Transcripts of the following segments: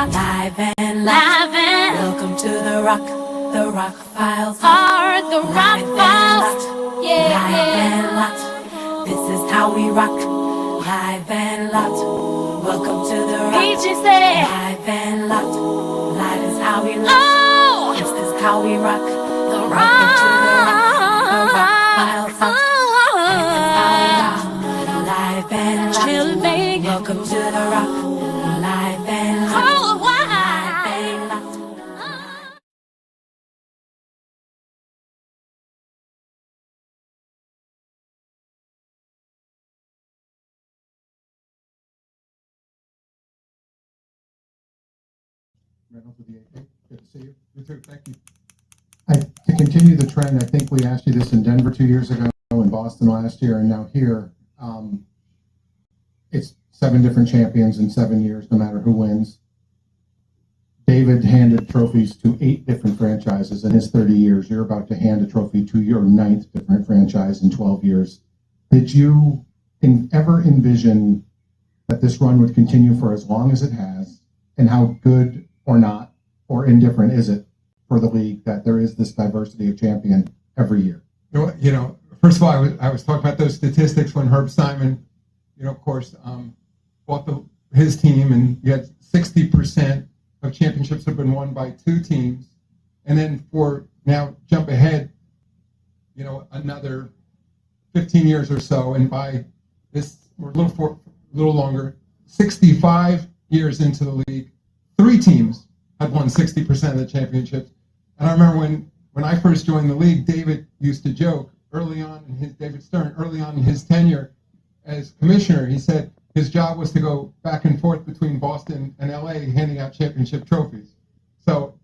hot. Live and live. Welcome to the Rock Files. The Rock Files. Yeah. Live and locked. This is how we rock. Live and locked. Welcome to the Rock. Live and locked. Live is how we lock. Oh. This is how we rock. The Rock. Welcome to the Rock Files. This is how we rock. Live and locked. Welcome to the Rock. Live and locked. Reynolds with the AK. Good to see you. You too. Thank you. To continue the trend, I think we asked you this in Denver 2 years ago, in Boston last year, and now here. It's 7 different champions in 7 years, no matter who wins. David handed trophies to 8 different franchises in his 30 years. You're about to hand a trophy to your 9th different franchise in 12 years. Did you ever envision that this run would continue for as long as it has, and how good or not or indifferent is it for the league that there is this diversity of champion every year? You know, first of all, I was talking about those statistics when Herb Simon, of course, bought his team, and you had 60% of championships have been won by 2 teams. And then for now, jump ahead, another 15 years or so, and by this, we're a little longer, 65 years into the league, 3 teams had won 60% of the championships. And I remember when I first joined the league, David used to joke David Stern, early on in his tenure as commissioner, he said his job was to go back and forth between Boston and LA handing out championship trophies. So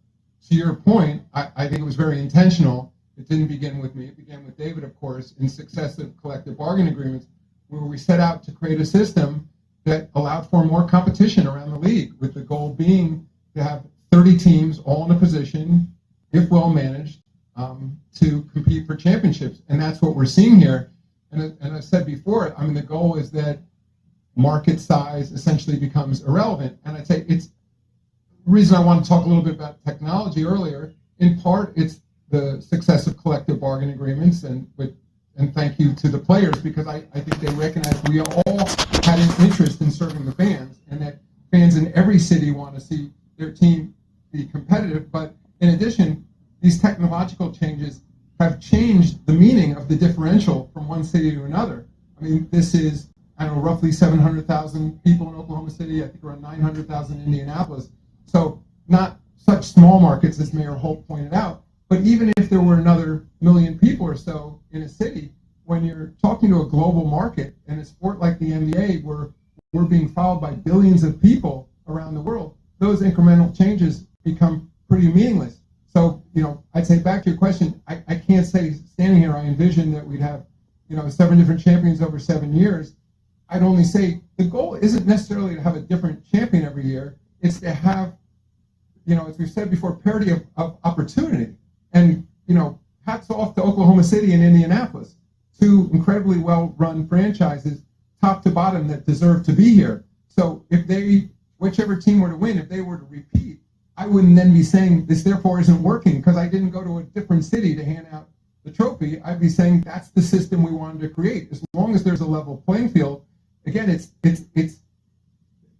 to your point, I think it was very intentional. It didn't begin with me. It began with David, of course, in successive collective bargaining agreements, where we set out to create a system that allowed for more competition around the league, with the goal being to have 30 teams all in a position, if well managed, to compete for championships. And that's what we're seeing here. And I said before, the goal is that market size essentially becomes irrelevant. And I'd say it's the reason I want to talk a little bit about technology earlier. In part, it's the success of collective bargaining agreements, and thank you to the players, because I think they recognize we all had an interest in serving the fans, and that fans in every city want to see their team be competitive. But in addition, these technological changes have changed the meaning of the differential from one city to another. This is, roughly 700,000 people in Oklahoma City, I think around 900,000 in Indianapolis. So not such small markets as Mayor Holt pointed out, but even if there were another million people or so in a city, when you're talking to a global market in a sport like the NBA, where we're being followed by billions of people around the world, those incremental changes become pretty meaningless. So, I'd say back to your question, I can't say standing here I envision that we'd have, 7 different champions over 7 years. I'd only say the goal isn't necessarily to have a different champion every year. It's to have, as we've said before, parity of opportunity. And, hats off to Oklahoma City and Indianapolis, 2 incredibly well-run franchises, top to bottom, that deserve to be here. So whichever team were to win, if they were to repeat, I wouldn't then be saying this therefore isn't working because I didn't go to a different city to hand out the trophy. I'd be saying that's the system we wanted to create. As long as there's a level playing field, again, it's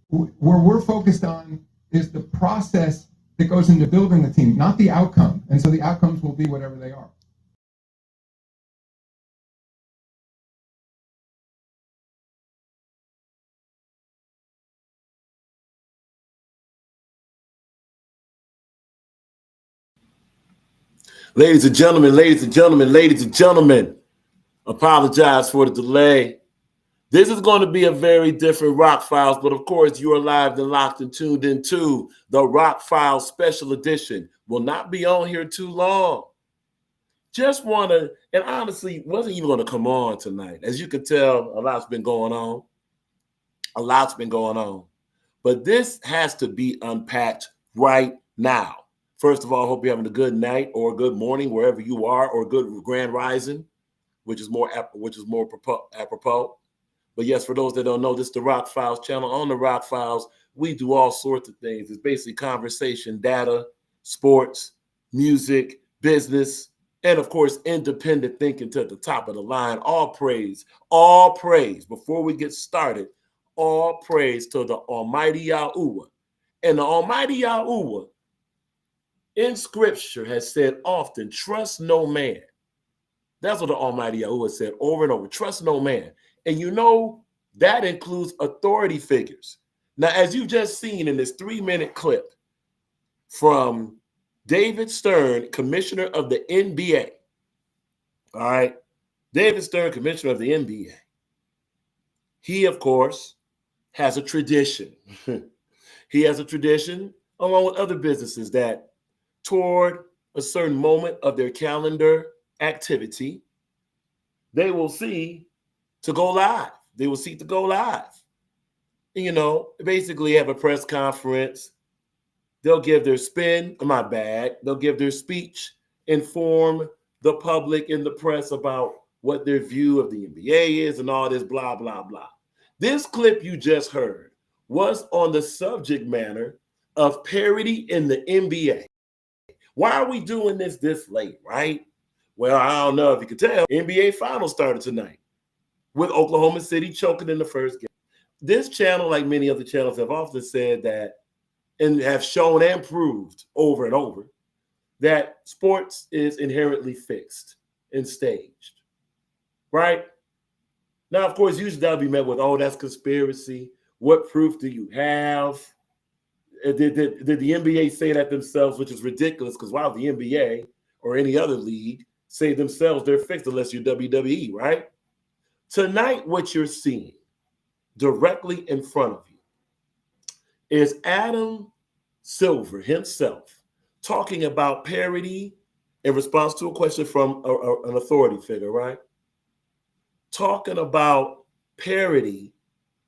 where we're focused on is the process that goes into building the team, not the outcome. And so the outcomes will be whatever they are. Ladies and gentlemen, apologize for the delay. This is going to be a very different Rock Files, but of course you are live and locked and tuned into the Rock Files Special Edition. Will not be on here too long. Just want to, and honestly, wasn't even going to come on tonight. As you can tell, a lot's been going on. But this has to be unpacked right now. First of all, I hope you're having a good night or a good morning wherever you are, or a good grand rising, which is more apropos. But yes, for those that don't know, this is the Rock Files channel. On the Rock Files, We do all sorts of things. It's basically conversation, data, sports, music, business, and of course, independent thinking to the top of the line. All praise, before we get started, all praise to the Almighty Yahuwah. And the Almighty Yahuwah in scripture has said often, trust no man. That's what the Almighty Yahuwah said over and over, trust no man. And you know, that includes authority figures. Now, as you've just seen in this 3-minute clip from David Stern, commissioner of the NBA, all right, David Stern, commissioner of the NBA, he, of course, has a tradition. He has a tradition, along with other businesses, that toward a certain moment of their calendar activity, they will see to go live. They will seek to go live. You know, basically have a press conference. They'll give their spin, they'll give their speech, inform the public and the press about what their view of the NBA is and all this blah, blah, blah. This clip you just heard was on the subject matter of parity in the NBA. Why are we doing this late, right? Well, I don't know if you can tell. NBA Finals started tonight with Oklahoma City choking in the first game. This channel, like many other channels, have often said that and have shown and proved over and over that sports is inherently fixed and staged, right? Now, of course, usually that'll be met with, oh, that's conspiracy. What proof do you have? Did the NBA say that themselves, which is ridiculous, because why would the NBA or any other league say themselves they're fixed unless you're WWE, right? Tonight, what you're seeing directly in front of you is Adam Silver himself talking about parity in response to a question from an authority figure, right? Talking about parity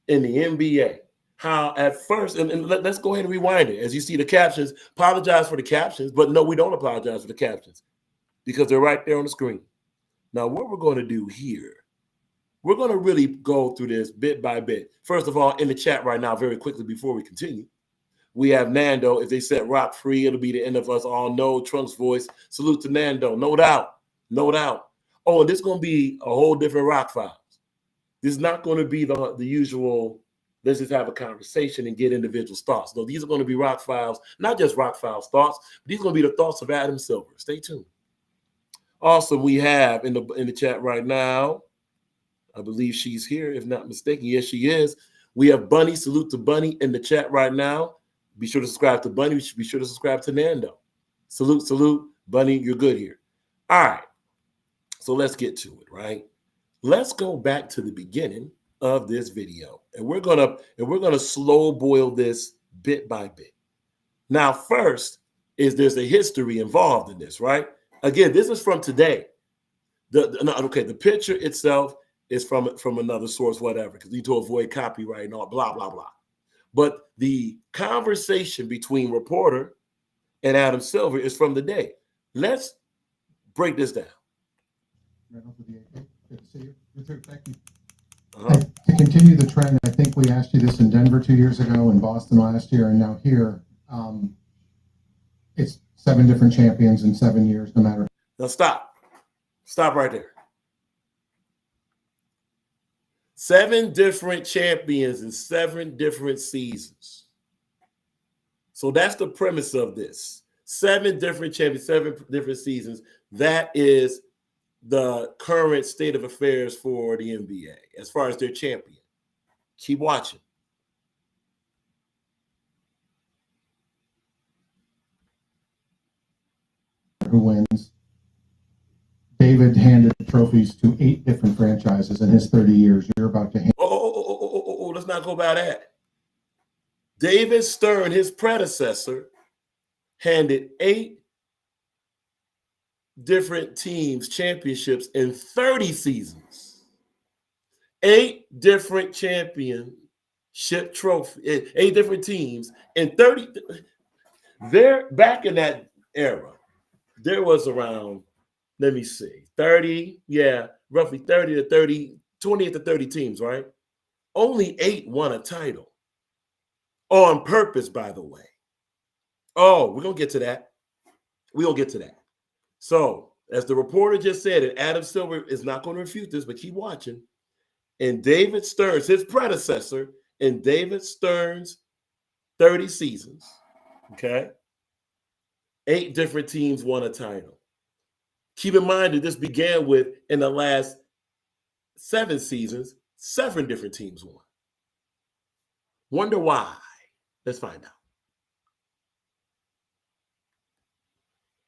in the NBA. How at first, and let's go ahead and rewind it. As you see the captions, apologize for the captions, but no, we don't apologize for the captions because they're right there on the screen. Now, what we're going to do here, we're going to really go through this bit by bit. First of all, in the chat right now, very quickly before we continue, we have Nando. If they set Rock free, it'll be the end of us all. No, Trunk's voice. Salute to Nando. No doubt. No doubt. Oh, and this is going to be a whole different Rock Files. This is not going to be the usual, let's just have a conversation and get individual thoughts. No, these are going to be Rock Files, not just Rock Files thoughts, but these are going to be the thoughts of Adam Silver. Stay tuned. Also, we have in the chat right now, I believe she's here, if not mistaken. Yes, she is. We have Bunny. Salute to Bunny in the chat right now. Be sure to subscribe to Bunny. Be sure to subscribe to Nando. Salute. Bunny, you're good here. All right. So let's get to it, right? Let's go back to the beginning of this video. And we're gonna slow boil this bit by bit. Now, first is there's a history involved in this, right? Again, this is from today. The picture itself is from another source, whatever, because you need to avoid copyright and all blah, blah, blah. But the conversation between reporter and Adam Silver is from the day. Let's break this down. Good to see you. You too. Thank you. To continue the trend, I think we asked you this in Denver 2 years ago, in Boston last year, and now here. It's 7 different champions in 7 years, no matter. Now stop. Stop right there. 7 different champions in 7 different seasons. So that's the premise of this. 7 different champions, 7 different seasons. That is the current state of affairs for the NBA as far as their champion. Keep watching. Who wins? David handed trophies to 8 different franchises in his 30 years. You're about to hand. Let's not go by that. David Stern, his predecessor, handed 8 different teams championships in 30 seasons. 8 different championship trophy, 8 different teams in 30. There, back in that era, there was around, let me see, 30, roughly 30 to 30, 20 to 30 teams, right? Only 8 won a title. On purpose, by the way. Oh, we're going to get to that. We're going to get to that. So, as the reporter just said, and Adam Silver is not going to refute this, but keep watching. And David Stearns, his predecessor, in David Stearns' 30 seasons, okay, 8 different teams won a title. Keep in mind that this began with, in the last 7 seasons, 7 different teams won. Wonder why? Let's find out.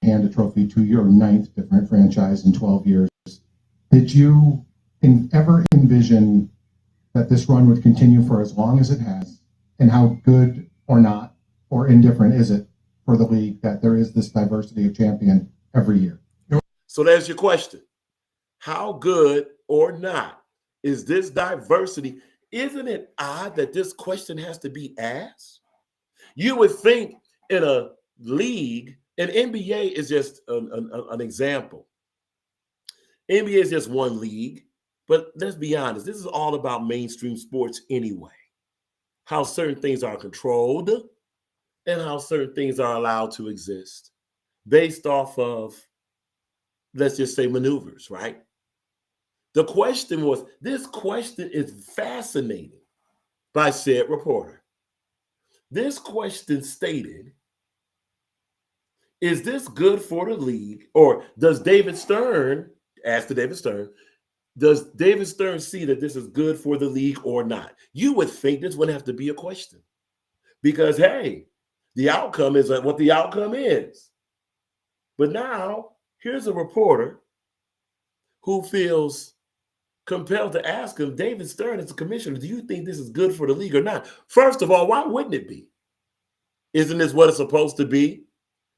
Hand a trophy to your 9th different franchise in 12 years. Did you ever envision that this run would continue for as long as it has? And how good or not or indifferent is it for the league that there is this diversity of champion every year? So there's your question. How good or not is this diversity? Isn't it odd that this question has to be asked? You would think in a league, and NBA is just an example. NBA is just one league, but let's be honest, this is all about mainstream sports anyway. How certain things are controlled and how certain things are allowed to exist based off of, let's just say, maneuvers, right? The question was, this question is fascinating by said reporter. This question stated, is this good for the league? Or does David Stern, ask to David Stern, does David Stern see that this is good for the league or not? You would think this wouldn't have to be a question because, hey, the outcome is what the outcome is. But now, here's a reporter who feels compelled to ask him, David Stern, as a commissioner, do you think this is good for the league or not? First of all, why wouldn't it be? Isn't this what it's supposed to be?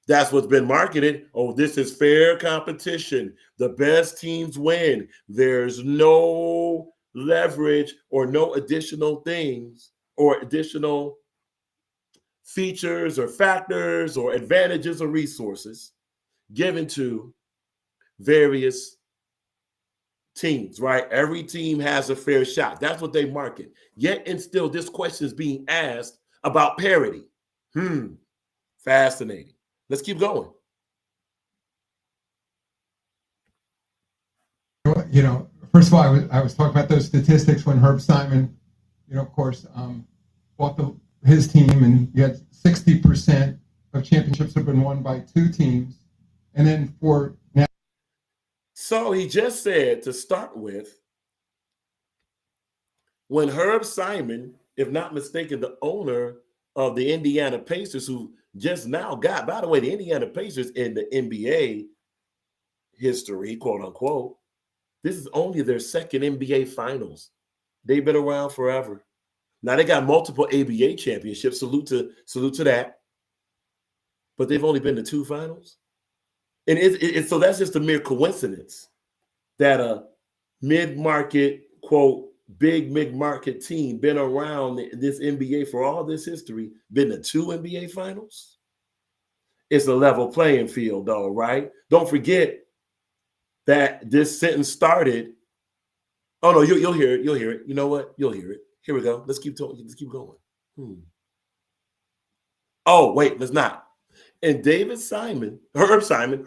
That's what's been marketed. Oh, this is fair competition. The best teams win. There's no leverage or no additional things or additional features or factors or advantages or resources given to various teams, right? Every team has a fair shot. That's what they market. Yet and still, this question is being asked about parity. Fascinating. Let's keep going. You know, first of all, I was talking about those statistics when Herb Simon, of course, bought his team, and you had 60% of championships have been won by 2 teams. And then for now. So he just said, to start with, when Herb Simon, if not mistaken, the owner of the Indiana Pacers, who just now got, by the way, the Indiana Pacers in the NBA history, quote unquote, this is only their 2nd NBA finals. They've been around forever. Now they got multiple ABA championships. Salute to that. But they've only been to 2 finals. And so that's just a mere coincidence that a mid-market, quote, big mid-market team been around this NBA for all this history, been to 2 NBA finals. It's a level playing field, though, right? Don't forget that this sentence started. Oh no, you'll hear it. You'll hear it. You know what? You'll hear it. Here we go. Let's keep talking. Let's keep going. Oh wait, let's not. And Herb Simon,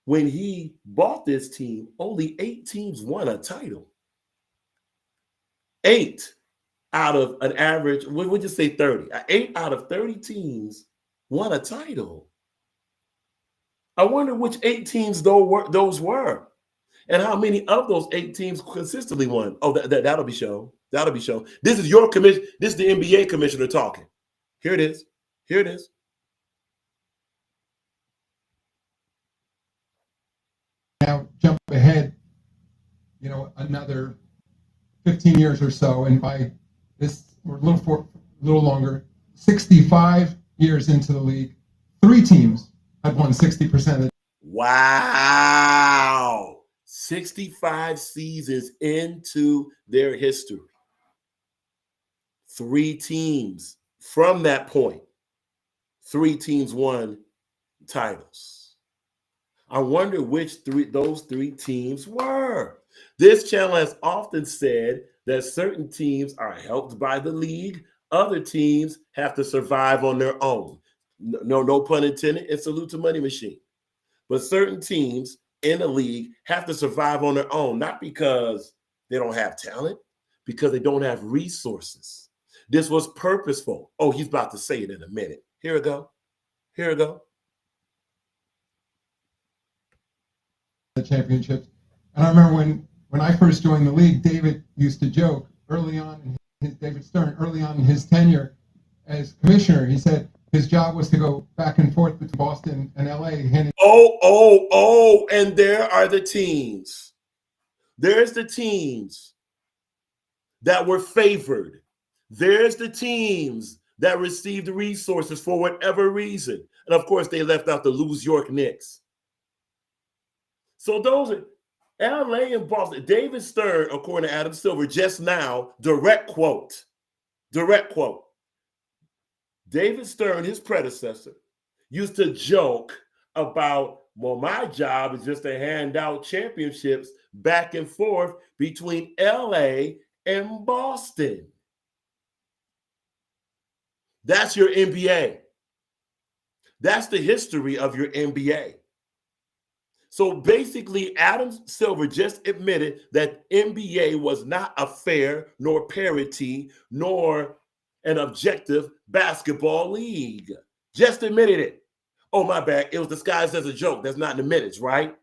when he bought this team, only 8 teams won a title. 8 out of an average, we'll just say 30. 8 out of 30 teams won a title. I wonder which 8 teams those were, and how many of those 8 teams consistently won. Oh, that'll be shown. That'll be shown. This is your commission. This is the NBA commissioner talking. Here it is. Here it is. Now jump ahead, another 15 years or so, and by this, or a little longer, 65 years into the league, 3 teams have won 60% of the. Wow. 65 seasons into their history. 3 teams from that point. 3 teams won titles. I wonder which those 3 teams were. This channel has often said that certain teams are helped by the league. Other teams have to survive on their own. No pun intended, and salute to Money Machine. But certain teams in the league have to survive on their own, not because they don't have talent, because they don't have resources. This was purposeful. Oh, he's about to say it in a minute. Here we go. Here we go. The championships. And I remember when I first joined the league, David used to joke early on, David Stern, early on in his tenure as commissioner, he said his job was to go back and forth between Boston and LA. And there are the teams. There's the teams that were favored. There's the teams that received resources for whatever reason. And of course, they left out the New York Knicks. So those are LA and Boston. David Stern, according to Adam Silver, just now, direct quote. David Stern, his predecessor, used to joke about, well, my job is just to hand out championships back and forth between LA and Boston. That's your NBA. That's the history of your NBA. So basically, Adam Silver just admitted that NBA was not a fair, nor parity, nor an objective basketball league. Just admitted it. Oh, my bad. It was disguised as a joke. That's not in the minutes, right?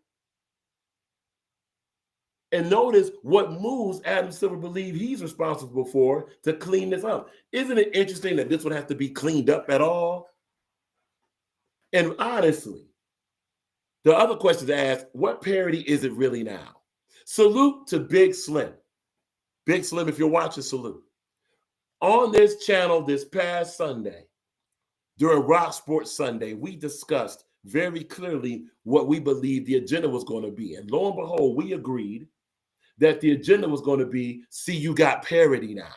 And notice what moves Adam Silver believes he's responsible for to clean this up. Isn't it interesting that this would have to be cleaned up at all? And honestly, the other question to ask, what parity is it really now? Salute to Big Slim. Big Slim, if you're watching, salute. On this channel this past Sunday, during Rock Sports Sunday, we discussed very clearly what we believed the agenda was going to be. And lo and behold, we agreed that the agenda was going to be, see, you got parity now.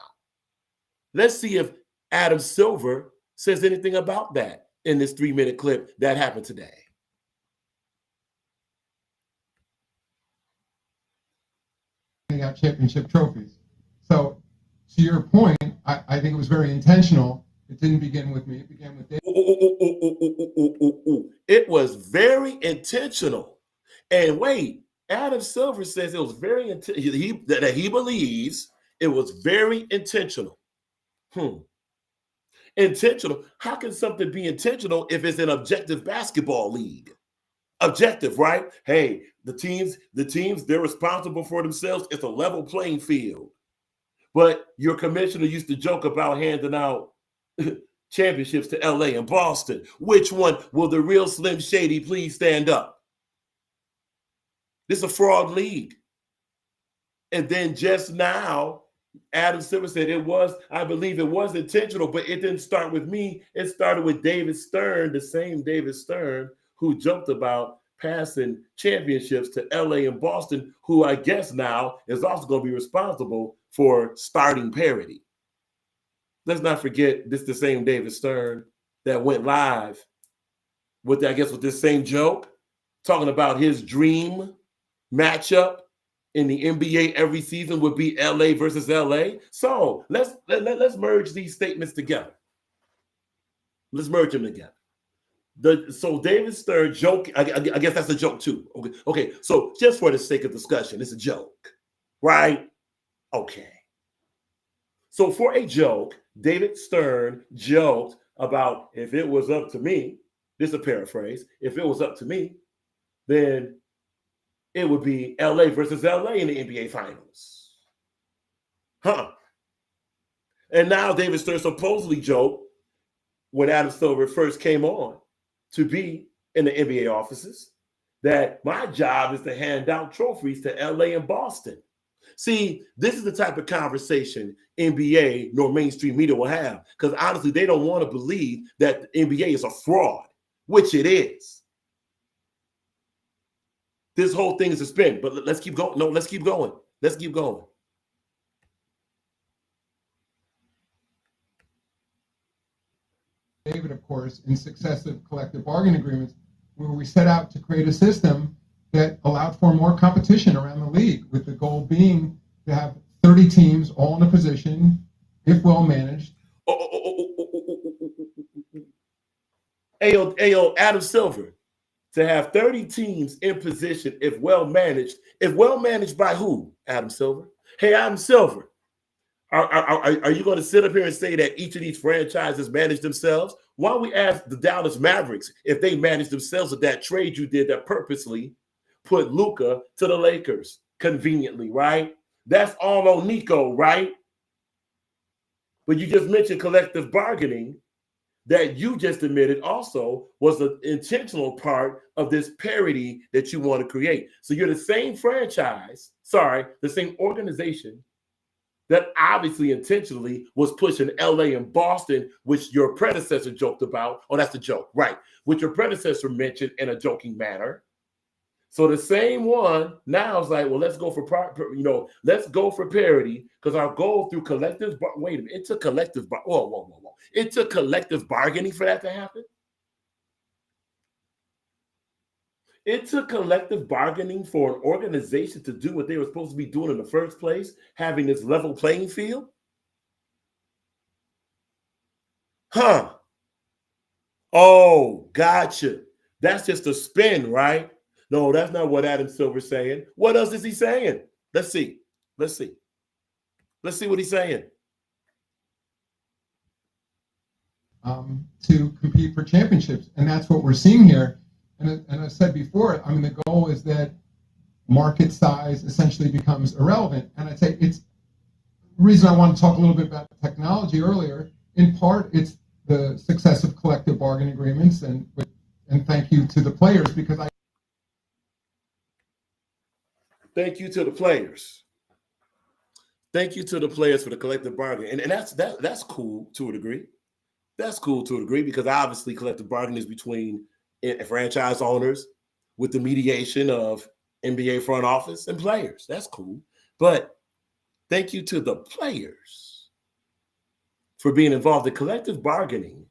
Let's see if Adam Silver says anything about that in this 3-minute clip that happened today. Out championship trophies. So to your point, I think it was very intentional. It didn't begin with me. It began with David. It was very intentional. And wait, Adam Silver says it was very that he believes it was very intentional. Intentional. How can something be intentional if it's an objective basketball league? Objective, right? Hey, the teams, they're responsible for themselves. It's a level playing field. But your commissioner used to joke about handing out championships to LA and Boston. Which one? Will the real Slim Shady please stand up? This is a fraud league. And then just now, Adam Silver said I believe it was intentional, but it didn't start with me. It started with David Stern, the same David Stern who joked about passing championships to LA and Boston, who I guess now is also going to be responsible for starting parity. Let's not forget this the same David Stern that went live with this same joke, talking about his dream matchup in the NBA every season would be LA versus LA. So let's merge these statements together. Let's merge them together. So David Stern joke, I guess that's a joke too. Okay. So just for the sake of discussion, it's a joke, right? Okay. So for a joke, David Stern joked about, if it was up to me, this is a paraphrase, if it was up to me, then it would be LA versus LA in the NBA Finals. And now David Stern supposedly joked when Adam Silver first came on to be in the NBA offices that my job is to hand out trophies to LA and Boston. See, this is the type of conversation NBA nor mainstream media will have, because honestly, they don't want to believe that the NBA is a fraud, which it is. This whole thing is a spin, but let's keep going. No, let's keep going. Let's keep going. David, of course, in successive collective bargaining agreements, where we set out to create a system that allowed for more competition around the league, with the goal being to have 30 teams all in a position, if well managed. Ayo, Adam Silver, to have 30 teams in position if well managed. If well managed by who, Adam Silver? Hey, Adam Silver, are you going to sit up here and say that each of these franchises manage themselves? Why don't we ask the Dallas Mavericks if they manage themselves with that trade you did that purposely put Luka to the Lakers conveniently, right? That's all on Nico, right? But you just mentioned collective bargaining that you just admitted also was an intentional part of this parity that you want to create. So you're the same franchise, the same organization that obviously intentionally was pushing LA and Boston, which your predecessor joked about. Oh, that's the joke, right? Which your predecessor mentioned in a joking manner. So the same one now is like, well, let's go for let's go for parity because our goal through collective. Wait a minute, it took collective. Whoa! It took collective bargaining for that to happen. It took collective bargaining for an organization to do what they were supposed to be doing in the first place, having this level playing field. Huh? Oh, gotcha. That's just a spin, right? No, that's not what Adam Silver's saying. What else is he saying? Let's see. Let's see what he's saying. To compete for championships. And that's what we're seeing here. And I said before, I mean, the goal is that market size essentially becomes irrelevant. And I'd say it's the reason I want to talk a little bit about technology earlier. In part, it's the success of collective bargaining agreements. And thank you to the players because Thank you to the players. Thank you to the players for the collective bargaining. And that's cool to a degree. That's cool to a degree because obviously collective bargaining is between franchise owners with the mediation of NBA front office and players. That's cool. But thank you to the players for being involved in collective bargaining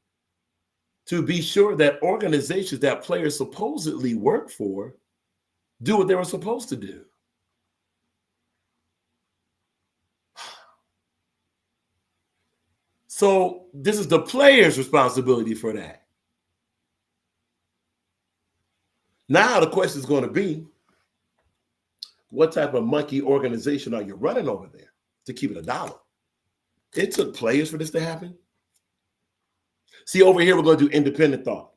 to be sure that organizations that players supposedly work for do what they were supposed to do. So this is the players' responsibility for that. Now the question is going to be, what type of monkey organization are you running over there to keep it $1? It took players for this to happen. See, over here, we're going to do independent thought.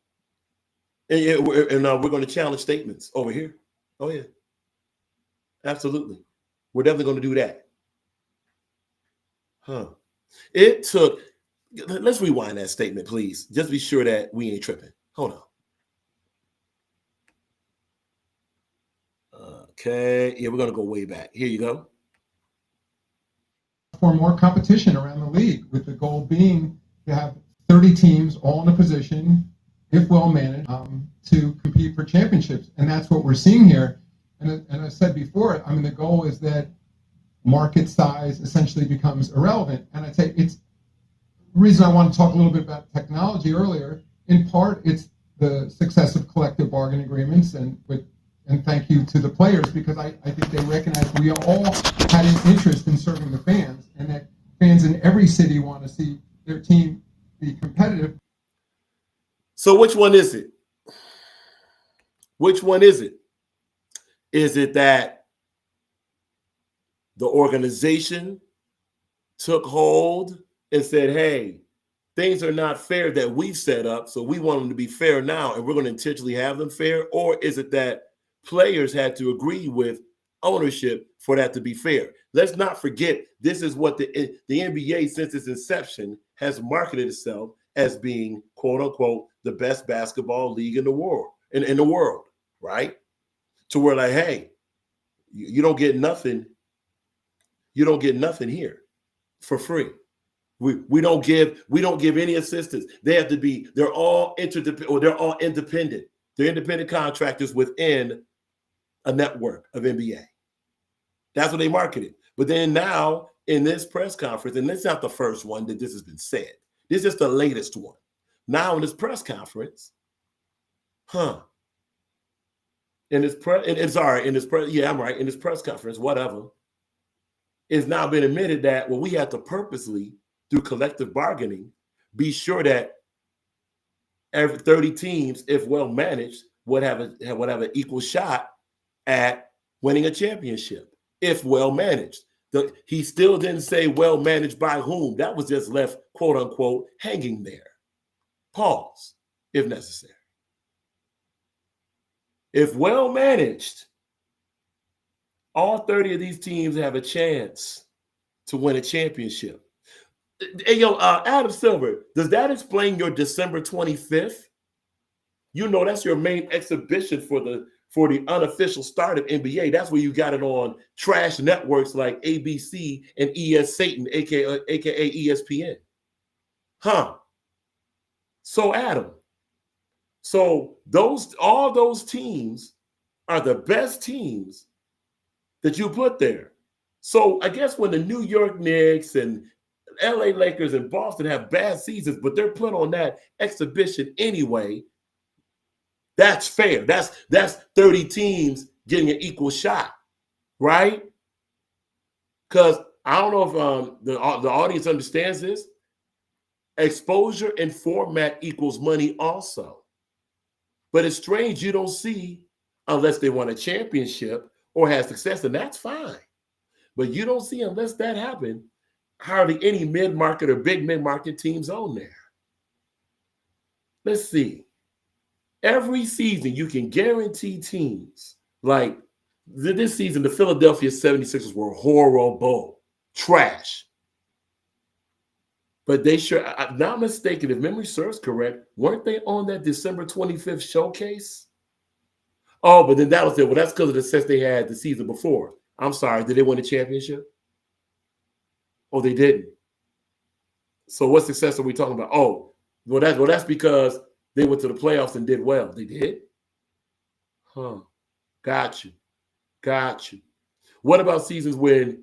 And we're going to challenge statements over here. Oh, yeah. Absolutely. We're definitely going to do that. Huh. It took, let's rewind that statement, please. Just be sure that we ain't tripping. Hold on. Okay. Yeah, we're going to go way back. Here you go. For more competition around the league, with the goal being to have 30 teams all in a position, if well managed, to compete for championships. And that's what we're seeing here. And I said before, I mean, the goal is that market size essentially becomes irrelevant. And I'd say it's the reason I want to talk a little bit about technology earlier. In part, it's the success of collective bargaining agreements and thank you to the players because I think they recognize we all had an interest in serving the fans and that fans in every city want to see their team be competitive. So which one is it? Which one is it? Is it that the organization took hold and said, hey, things are not fair that we've set up, so we want them to be fair now, and we're going to intentionally have them fair? Or is it that players had to agree with ownership for that to be fair? Let's not forget, this is what the NBA, since its inception, has marketed itself as being, quote unquote, the best basketball league in the world, in the world, right? To where like, hey, you don't get nothing. You don't get nothing here for free. We don't give any assistance. They're all interdependent, or they're all independent. They're independent contractors within a network of NBA. That's what they marketed. But then now in this press conference, and this is not the first one that this has been said. This is the latest one. Now in this press conference, in this press conference, whatever. it's now been admitted that, well, we have to purposely, through collective bargaining, be sure that every 30 teams, if well managed, would have an equal shot at winning a championship, if well managed. He still didn't say well managed by whom. That was just left, quote unquote, hanging there. Pause, if necessary. If well managed, all 30 of these teams have a chance to win a championship. Hey, yo, Adam Silver, does that explain your December 25th? You know that's your main exhibition for the unofficial start of NBA. That's where you got it on trash networks like ABC and ES Satan, aka ESPN. Huh? So Adam, all those teams are the best teams that you put there. So I guess when the New York Knicks and LA Lakers and Boston have bad seasons, but they're put on that exhibition anyway, that's fair. That's 30 teams getting an equal shot, right? Because I don't know if the audience understands this. Exposure and format equals money also. But it's strange you don't see, unless they won a championship or had success, and that's fine. But you don't see, unless that happened, hardly any mid-market or big mid-market teams on there. Let's see. Every season, you can guarantee teams, like this season, the Philadelphia 76ers were horrible, trash. But they sure, I'm not mistaken, if memory serves correct, weren't they on that December 25th showcase? Oh, but then that was it. Well, that's because of the success they had the season before. I'm sorry, did they win the championship? Oh, they didn't. So what success are we talking about? Oh, well, that's because they went to the playoffs and did well. They did? Huh. Got you. What about seasons when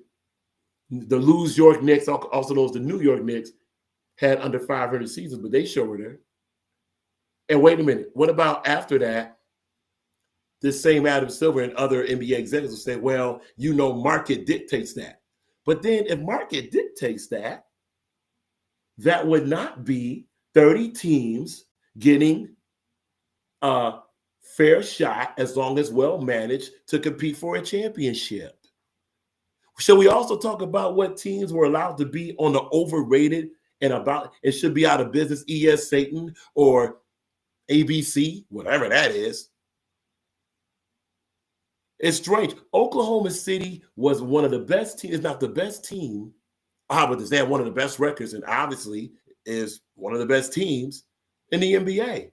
the New York Knicks, also known as the New York Knicks, had under 500 seasons, but they sure were there? And wait a minute. What about after that? This same Adam Silver and other NBA executives will say, well, market dictates that. But then if market dictates that, that would not be 30 teams getting a fair shot, as long as well managed, to compete for a championship. Should we also talk about what teams were allowed to be on the overrated and should be out of business, ES Satan or ABC, whatever that is? It's strange. Oklahoma City was one of the best teams, if not the best team. How about this? They had one of the best records, and obviously is one of the best teams in the NBA.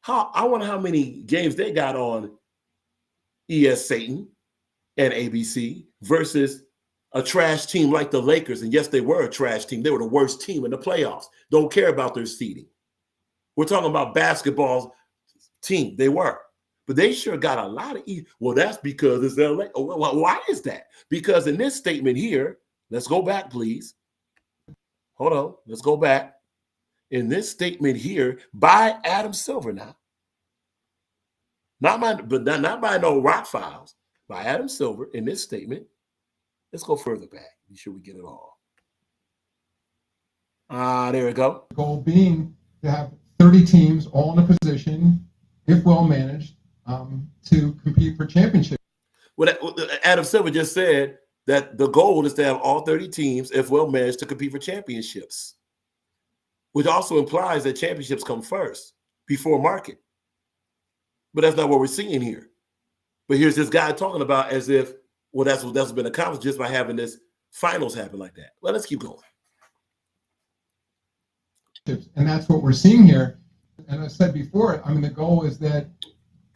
I wonder how many games they got on ES Satan and ABC versus a trash team like the Lakers. And yes, they were a trash team. They were the worst team in the playoffs. Don't care about their seeding. We're talking about basketball team. They were. But they sure got a lot of well, that's because it's LA. Well, why is that? Because in this statement here, let's go back, please. Hold on. Let's go back. In this statement here by Adam Silver now. Not by no rock files, by Adam Silver in this statement. Let's go further back. Be sure we get it all. There we go. The goal being to have 30 teams all in a position, if well managed, to compete for championship. Well, Adam Silver just said that the goal is to have all 30 teams, if well managed, to compete for championships, which also implies that championships come first before market. But that's not what we're seeing here. But here's this guy talking about as if, well, that's been accomplished just by having this finals happen like that. Well, let's keep going. And that's what we're seeing here. And I said before, I mean, the goal is that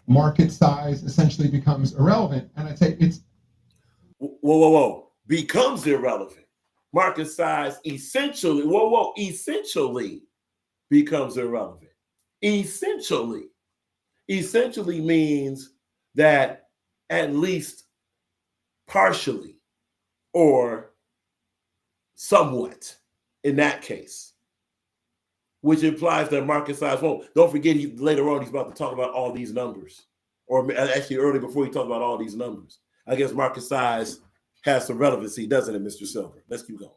market size essentially becomes irrelevant. And I'd say it's... Whoa. Becomes irrelevant. Market size essentially, essentially becomes irrelevant. Essentially means that at least partially or somewhat in that case, which implies that market size won't. Don't forget, later on, he's about to talk about all these numbers, or actually early before he talked about all these numbers. I guess market size has some relevancy, doesn't it, Mr. Silver? Let's keep going.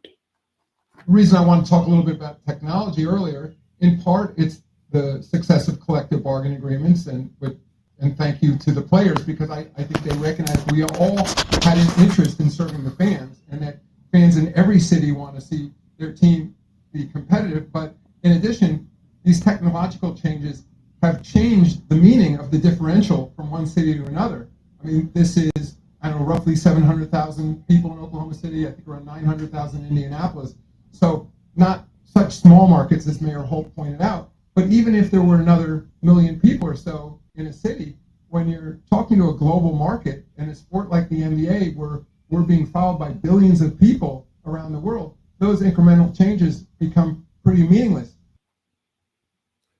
The reason I want to talk a little bit about technology earlier, in part, it's the success of collective bargaining agreements, and thank you to the players, because I think they recognize we all had an interest in serving the fans, and that fans in every city want to see their team be competitive. But in addition, these technological changes have changed the meaning of the differential from one city to another. I mean, this is, I don't know, roughly 700,000 people in Oklahoma City, I think around 900,000 in Indianapolis. So not such small markets as Mayor Holt pointed out, but even if there were another million people or so in a city, when you're talking to a global market in a sport like the NBA, where we're being followed by billions of people around the world, those incremental changes become pretty meaningless.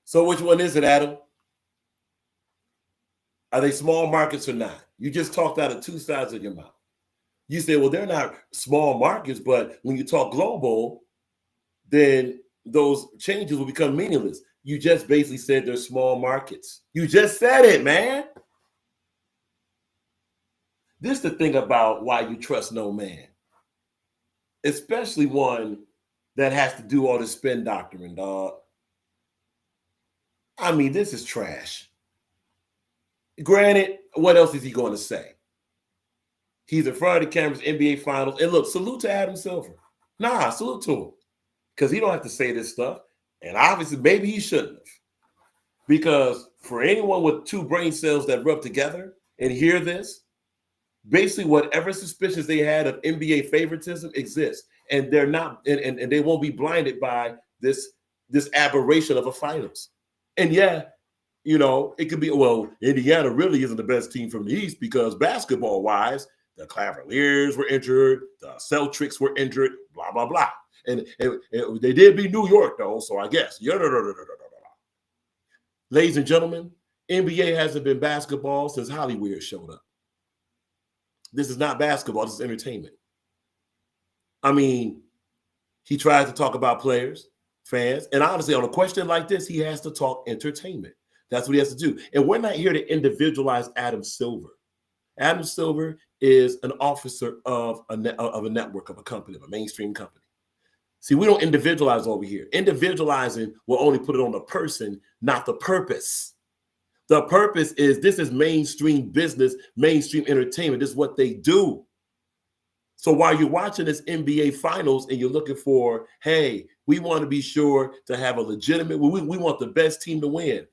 So which one is it, Adam? Are they small markets or not? You just talked out of two sides of your mouth. You say, well, they're not small markets, but when you talk global, then those changes will become meaningless. You just basically said they're small markets. You just said it, man. This is the thing about why you trust no man, especially one that has to do all this spin doctoring, dog. I mean, this is trash. Granted, what else is he going to say? He's in front of the cameras, NBA Finals. And look, salute to Adam Silver. Nah, salute to him. Because he don't have to say this stuff. And obviously, maybe he shouldn't have. Because for anyone with two brain cells that rub together and hear this, basically whatever suspicions they had of NBA favoritism exists. And they're not, and they won't be blinded by this aberration of a finals. And yeah, you know, it could be, well, Indiana really isn't the best team from the East because basketball-wise, the Cavaliers were injured, the Celtics were injured, blah, blah, blah. And they did beat New York, though, so I guess. Ladies and gentlemen, NBA hasn't been basketball since Hollywood showed up. This is not basketball. This is entertainment. I mean, he tries to talk about players, fans, and honestly, on a question like this, he has to talk entertainment. That's what he has to do. And we're not here to individualize Adam Silver. Adam Silver is an officer of a network, of a company, of a mainstream company. See, we don't individualize over here. Individualizing will only put it on the person, not the purpose. The purpose is this is mainstream business, mainstream entertainment. This is what they do. So while you're watching this NBA Finals and you're looking for, hey, we want to be sure to have a legitimate, we want the best team to win.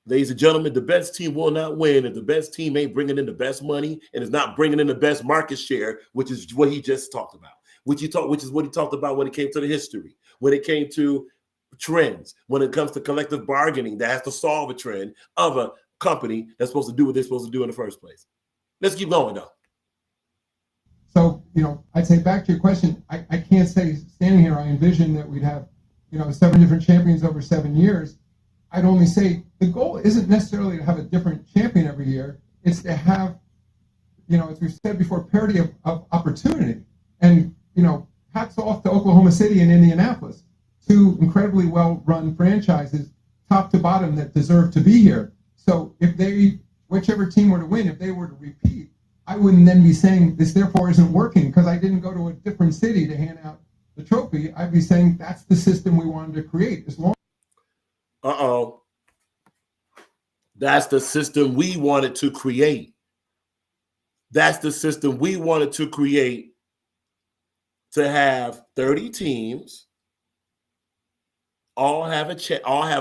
Ladies and gentlemen, the best team will not win if the best team ain't bringing in the best money and is not bringing in the best market share, which is what he just talked about. Which is what he talked about when it came to the history, when it came to trends, when it comes to collective bargaining that has to solve a trend of a company that's supposed to do what they're supposed to do in the first place. Let's keep going, though. So, you know, I'd say back to your question, I can't say standing here, I envision that we'd have, you know, 7 different champions over 7 years. I'd only say the goal isn't necessarily to have a different champion every year. It's to have, you know, as we've said before, parity of opportunity. And, you know, hats off to Oklahoma City and Indianapolis, two incredibly well-run franchises, top to bottom, that deserve to be here. So if whichever team were to win, if they were to repeat, I wouldn't then be saying this therefore isn't working because I didn't go to a different city to hand out the trophy. I'd be saying that's the system we wanted to create. As long. That's the system we wanted to create. That's the system we wanted to create, to have 30 teams all have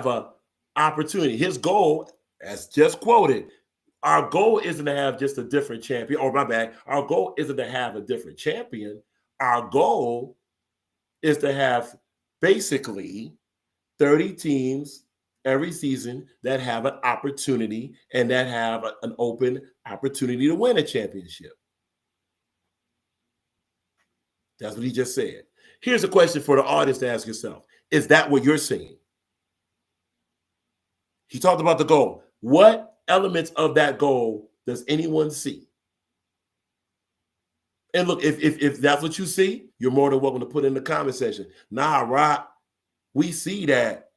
a opportunity. His goal, as just quoted, our goal isn't to have just a different champion. Oh, my bad. Our goal isn't to have a different champion. Our goal is to have basically 30 teams every season that have an opportunity and that have an open opportunity to win a championship. That's what he just said. Here's a question for the audience to ask yourself. Is that what you're seeing? He talked about the goal. What elements of that goal does anyone see? And look, if that's what you see, you're more than welcome to put in the comment section. Nah, Rock, we see that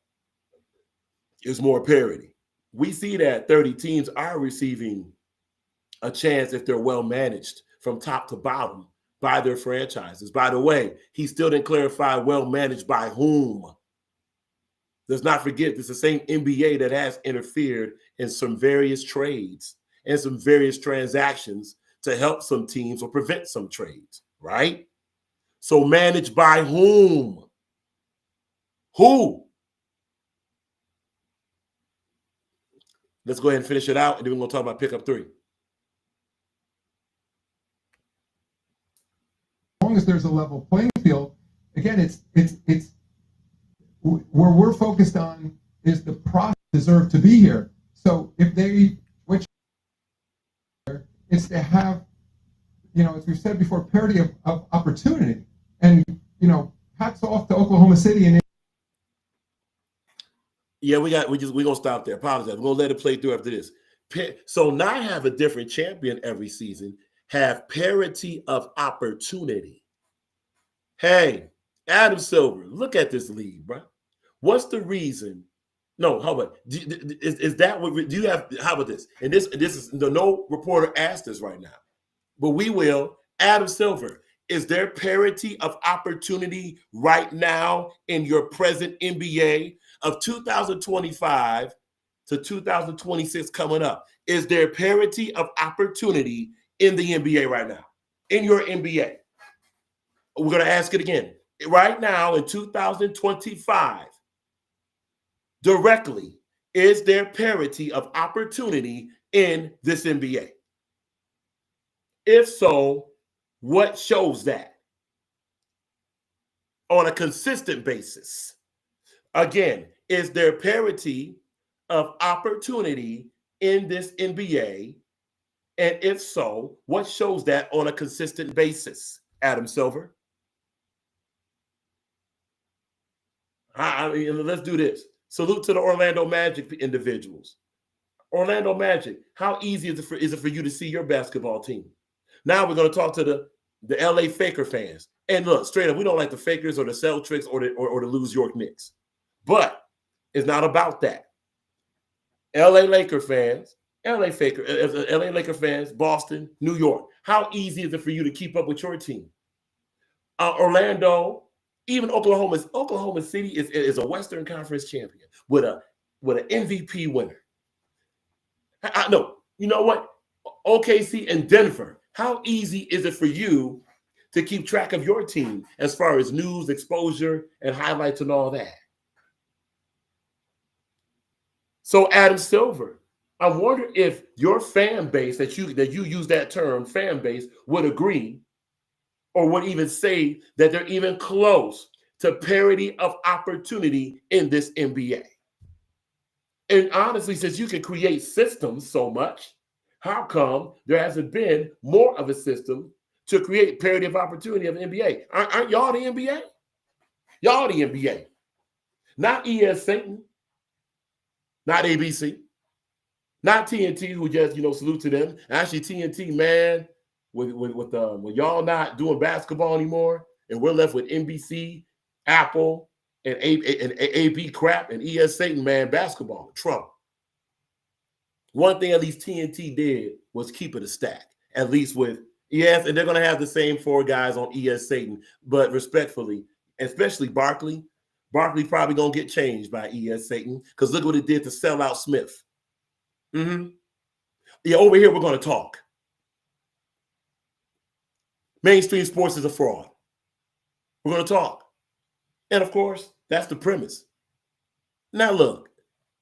it's more parity. We see that 30 teams are receiving a chance if they're well managed from top to bottom by their franchises. By the way, he still didn't clarify well managed by whom. Let's not forget, this is the same NBA that has interfered in some various trades and some various transactions to help some teams or prevent some trades, right? So managed by whom? Who? Let's go ahead and finish it out, and then we're going to talk about pickup 3. As long as there's a level playing field, again, it's where we're focused on is the process deserve to be here. So if they, which it's to have, as we've said before, parity of opportunity. And, hats off to Oklahoma City. And yeah, we're gonna stop there. Apologize. We're gonna let it play through after this. So not have a different champion every season, have parity of opportunity. Hey, Adam Silver, look at this league, bro. What's the reason? No, how about is that what do you have? How about this? And this is no reporter asked this right now, but we will. Adam Silver, is there parity of opportunity right now in your present NBA of 2025 to 2026 coming up? Is there parity of opportunity in the NBA right now? In your NBA? We're going to ask it again. Right now in 2025, directly, is there parity of opportunity in this NBA? If so, what shows that on a consistent basis? Again, is there parity of opportunity in this NBA? And if so, what shows that on a consistent basis? Adam Silver. I mean, let's do this. Salute to the Orlando Magic individuals. Orlando Magic, how easy is it for you to see your basketball team? Now we're going to talk to the LA Faker fans. And look, straight up, we don't like the Fakers or the Celtics or the Lose York Knicks. But it's not about that. LA Laker fans, LA Laker fans, Boston, New York. How easy is it for you to keep up with your team? Orlando, even Oklahoma City is a Western Conference champion with an MVP winner. No, you know what? OKC and Denver. How easy is it for you to keep track of your team as far as news, exposure, and highlights and all that? So Adam Silver, I wonder if your fan base that you use that term, fan base, would agree or would even say that they're even close to parity of opportunity in this NBA. And honestly, since you can create systems so much, how come there hasn't been more of a system to create parity of opportunity of the NBA? Aren't y'all the NBA? Y'all the NBA. Not ES Satan, not ABC, not TNT, who just, salute to them. Actually, TNT, man, with y'all not doing basketball anymore, and we're left with NBC, Apple, and AB crap, and ES Satan, man, basketball in trouble. One thing at least TNT did was keep it a stack, at least with, yes, and they're going to have the same 4 guys on ES Satan, but respectfully, especially Barkley probably going to get changed by ES Satan, because look what it did to sell out Smith. Yeah, over here we're going to talk. Mainstream sports is a fraud. We're going to talk. And of course, that's the premise. Now look,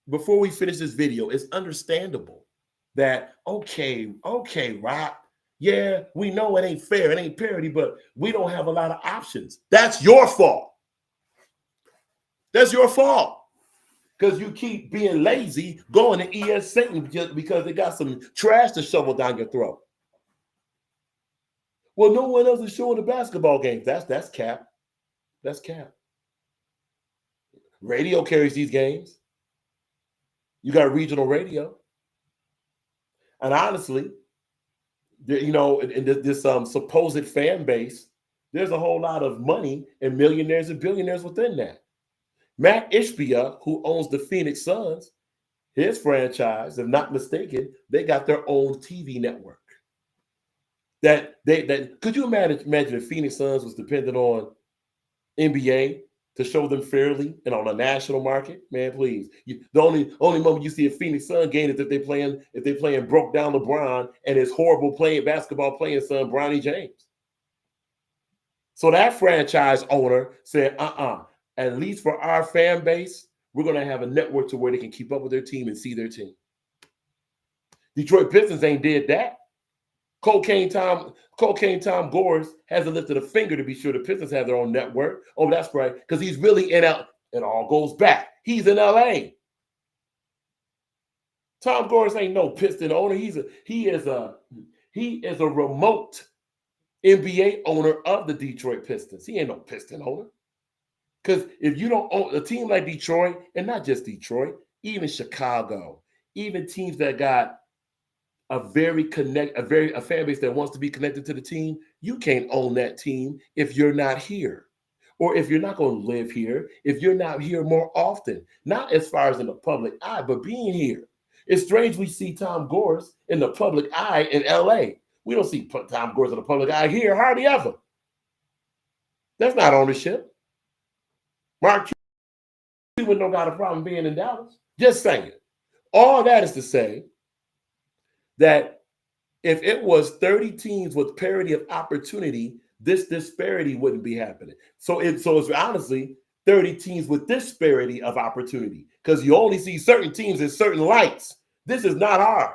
before we finish this video, it's understandable that, okay, Rock, yeah, we know it ain't fair, it ain't parity, but we don't have a lot of options. That's your fault. That's your fault. Because you keep being lazy, going to ES Satan just because they got some trash to shovel down your throat. Well, no one else is showing the basketball games. That's cap. That's cap. Radio carries these games. You got regional radio. And honestly, in this supposed fan base, there's a whole lot of money and millionaires and billionaires within that. Matt Ishbia, who owns the Phoenix Suns, his franchise, if not mistaken, they got their own TV network. that could you imagine if Phoenix Suns was dependent on NBA to show them fairly and on a national market? Man, please. The only moment you see a Phoenix Sun game is if they playing broke down LeBron and his horrible basketball playing son, Bronny James. So that franchise owner said, at least for our fan base, we're going to have a network to where they can keep up with their team and see their team. Detroit Pistons ain't did that. Cocaine Tom Gores hasn't lifted a finger to be sure the Pistons have their own network. Oh, that's right, because he's really in L. It all goes back. He's in LA. Tom Gores ain't no Piston owner. He is a remote NBA owner of the Detroit Pistons. He ain't no Piston owner. Because if you don't own a team like Detroit, and not just Detroit, even Chicago, even teams that got a fan base that wants to be connected to the team, you can't own that team if you're not here, or if you're not going to live here, if you're not here more often, not as far as in the public eye, but being here. It's strange we see Tom Gores in the public eye in LA. We don't see Tom Gores in the public eye here hardly ever. That's not ownership. Mark Cuban don't got a problem being in Dallas. Just saying. All that is to say that if it was 30 teams with parity of opportunity, this disparity wouldn't be happening. So it's honestly 30 teams with disparity of opportunity, because you only see certain teams in certain lights. This is not hard.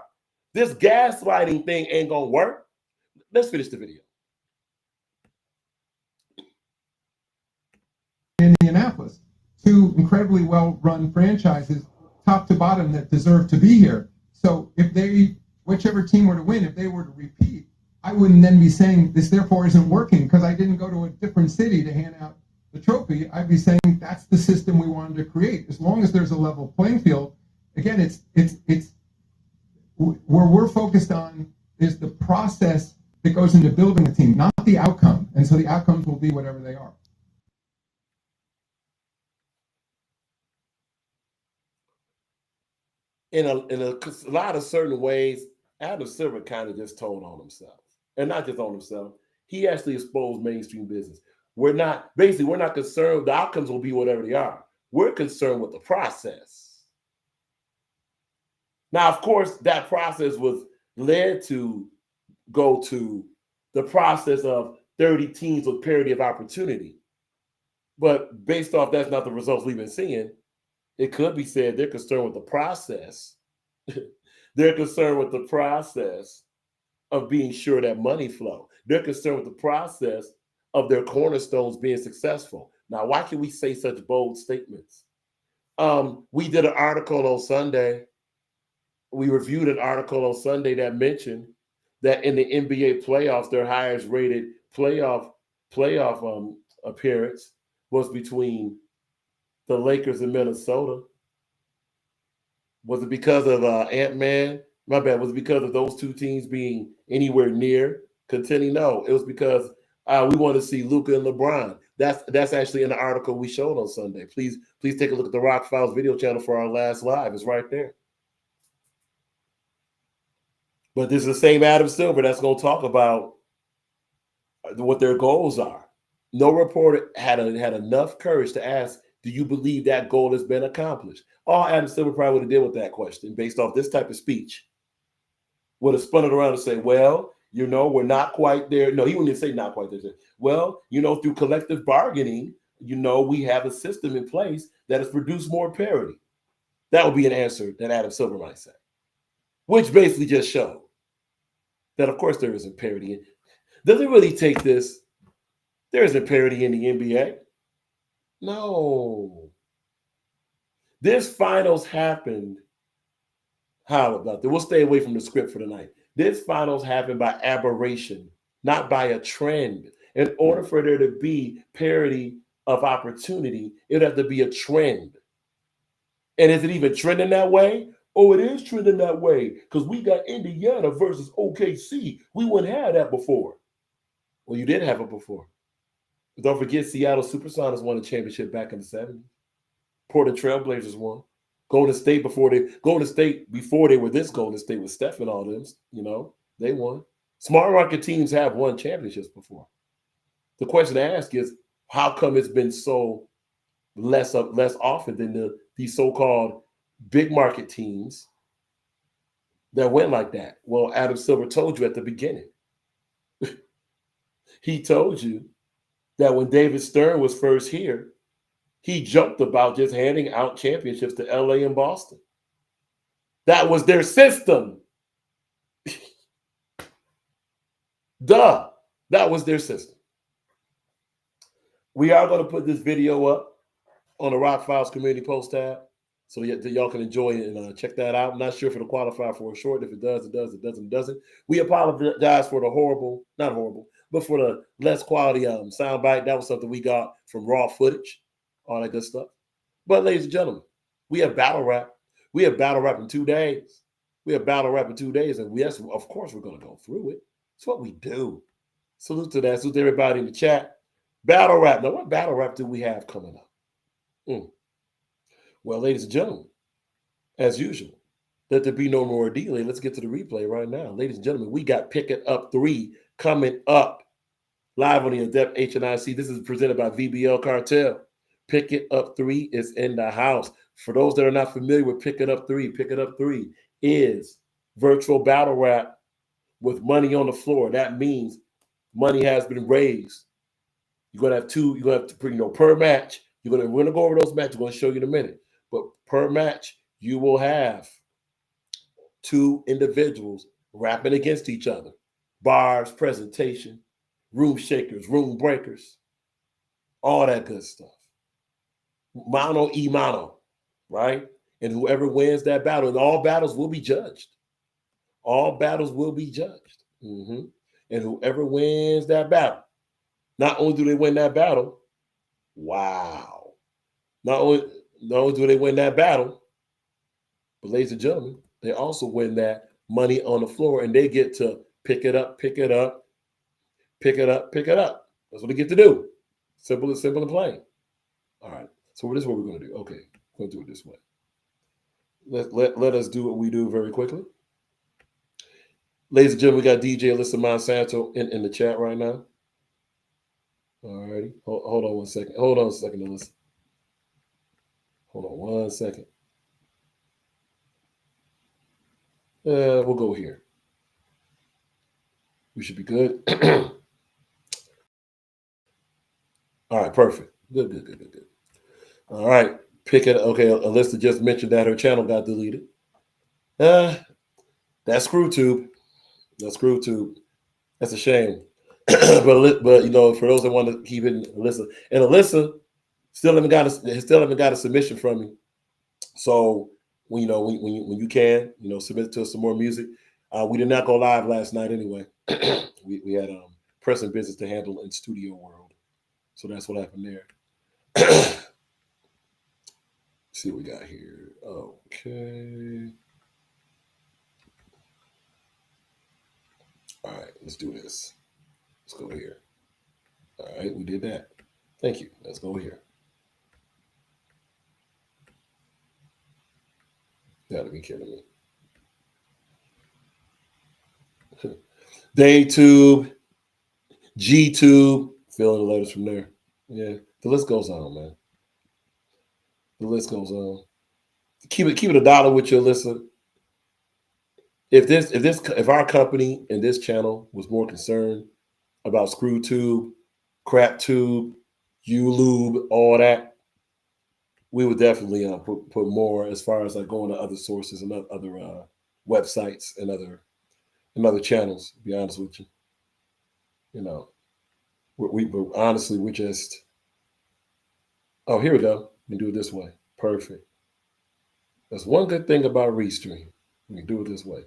This gaslighting thing ain't gonna work. Let's finish the video. Indianapolis, two incredibly well-run franchises, top to bottom, that deserve to be here. So if whichever team were to win, if they were to repeat, I wouldn't then be saying this therefore isn't working because I didn't go to a different city to hand out the trophy. I'd be saying that's the system we wanted to create. As long as there's a level playing field, again, it's where we're focused on is the process that goes into building a team, not the outcome. And so the outcomes will be whatever they are. In a lot of certain ways, Adam Silver kind of just told on himself. And not just on himself. He actually exposed mainstream business. We're not concerned. The outcomes will be whatever they are. We're concerned with the process. Now, of course, that process was led to go to the process of 30 teams with parity of opportunity. But based off that's not the results we've been seeing, it could be said they're concerned with the process. They're concerned with the process of being sure that money flow. They're concerned with the process of their cornerstones being successful. Now, why can we say such bold statements? We did an article on Sunday. We reviewed an article on Sunday that mentioned that in the NBA playoffs, their highest rated playoff appearance was between the Lakers and Minnesota. Was it because of Ant-Man? My bad. Was it because of those two teams being anywhere near contending? No, it was because we want to see Luka and LeBron. That's actually in the article we showed on Sunday. Please take a look at the Rock Files video channel for our last live. It's right there. But this is the same Adam Silver that's going to talk about what their goals are. No reporter had enough courage to ask, do you believe that goal has been accomplished? All Adam Silver probably would have did with that question, based off this type of speech, would have spun it around and say, well, we're not quite there. No, he wouldn't even say not quite there. Well, through collective bargaining, we have a system in place that has produced more parity. That would be an answer that Adam Silver might say, which basically just showed that, of course, there isn't parity. Does it really take this? There isn't parity in the NBA. No. This finals happened. How about that? We'll stay away from the script for tonight. This finals happened by aberration, not by a trend. In order for there to be parity of opportunity, it would have to be a trend. And is it even trending that way? Oh, it is trending that way because we got Indiana versus OKC. We wouldn't have that before. Well, you did have it before. But don't forget, Seattle Supersonics won a championship back in the 70s. Portland Trailblazers won. Golden State before they were this Golden State with Steph and all them, they won. Smart market teams have won championships before. The question to ask is, how come it's been so less often than these so-called big market teams that went like that? Well, Adam Silver told you at the beginning. He told you that when David Stern was first here, he joked about just handing out championships to LA and Boston. That was their system. Duh. That was their system. We are going to put this video up on the Rock Files community post tab so y'all can enjoy it and check that out. I'm not sure if it'll qualify for a short. If it does, it does. It doesn't, it doesn't. We apologize for the not horrible, but for the less quality soundbite. That was something we got from raw footage, all that good stuff. But ladies and gentlemen, we have battle rap. We have battle rap in 2 days. We have battle rap in 2 days, and yes, of course, we're going to go through it. It's what we do. Salute to that. Salute to everybody in the chat. Battle rap. Now, what battle rap do we have coming up? Well, ladies and gentlemen, as usual, let there be no more delay. Let's get to the replay right now. Ladies and gentlemen, we got Pick It Up 3 coming up live on the Adept HNIC. This is presented by Vbl Cartel. Pick It Up 3 is in the house. For those that are not familiar with Pick It Up 3, Pick It Up 3 is virtual battle rap with money on the floor. That means money has been raised. You're gonna have to, per match. We're gonna go over those matches. We're gonna show you in a minute. But per match, you will have 2 individuals rapping against each other. Bars, presentation, room shakers, room breakers, all that good stuff. Mano y mano, right? And whoever wins that battle, and all battles will be judged. All battles will be judged. And whoever wins that battle, not only do they win that battle, wow. Not only do they win that battle, but ladies and gentlemen, they also win that money on the floor, and they get to pick it up, pick it up, pick it up, pick it up. That's what they get to do. Simple and plain. All right. So this is what we're going to do. Okay, we're going to do it this way. Let us do what we do very quickly. Ladies and gentlemen, we got DJ Alyssa Monsanto in the chat right now. All righty. Hold on one second. Hold on a second, Alyssa. Hold on one second. We'll go here. We should be good. All right, perfect. Good. All right, pick it. Okay, Alyssa just mentioned that her channel got deleted. That's ScrewTube. That's a shame. but for those that want to keep it, Alyssa still haven't got a submission from me. So when you can, submit to us some more music. We did not go live last night anyway. we had pressing business to handle in studio world, so that's what happened there. See what we got here. Okay. All right, let's do this. Let's go here. All right, we did that. Thank you. Let's go here. You gotta be kidding me. Daytube, Gtube, filling the letters from there. Yeah, the list goes on, man. The list goes on. Keep it $1 with you, Alyssa. If our company and this channel was more concerned about ScrewTube, CrapTube, ULube, all that, we would definitely put more as far as like going to other sources and other websites and other channels. To be honest with you, but honestly, we're just. Oh, here we go. We can do it this way. Perfect. That's one good thing about Restream. We can do it this way.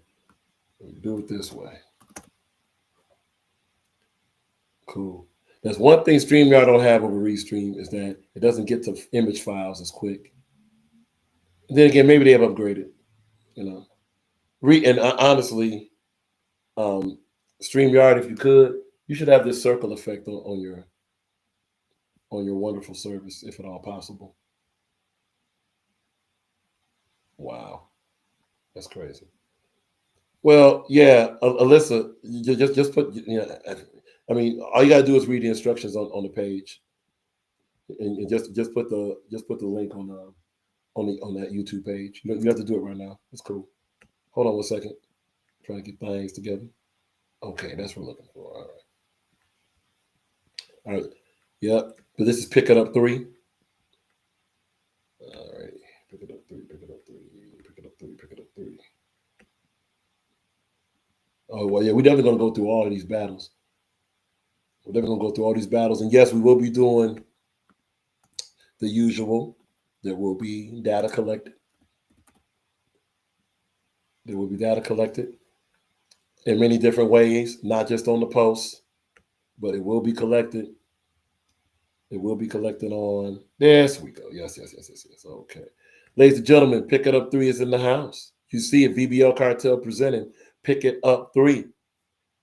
Cool. There's one thing StreamYard don't have over Restream is that it doesn't get to image files as quick. And then again, maybe they have upgraded. Honestly, StreamYard, if you should have this circle effect on your wonderful service, if at all possible. Wow, that's crazy. Well, yeah, Alyssa, just put, I mean, all you gotta do is read the instructions on the page, and just put the link on that YouTube page. You have to do it right now. It's cool. Hold on 1 second. Trying to get things together. Okay, that's what we're looking for. All right. Yep. But this is Pick It Up 3. All right. Pick It Up 3. Pick It Up 3. Pick It Up 3. Pick It Up 3. Oh well, yeah. We're definitely gonna go through all of these battles. We're definitely gonna go through all these battles, and yes, we will be doing the usual. There will be data collected. There will be data collected in many different ways, not just on the post, but it will be collected. It will be collected on. Yes, we go. Yes. Okay. Ladies and gentlemen, Pick It Up 3 is in the house. You see it, Vbl Cartel presenting Pick It Up 3.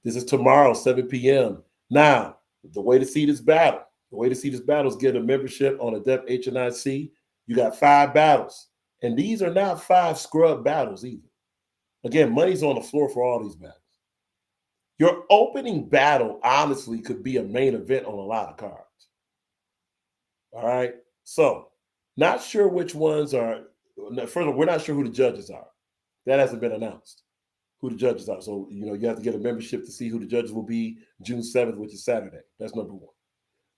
This is tomorrow, 7 p.m. Now, the way to see this battle, is get a membership on Adept HNIC. You got 5 battles. And these are not 5 scrub battles either. Again, money's on the floor for all these battles. Your opening battle, honestly, could be a main event on a lot of cards. All right. So, not sure which ones are. Further, we're not sure who the judges are. That hasn't been announced. Who the judges are. So, you have to get a membership to see who the judges will be June 7th, which is Saturday. That's number 1.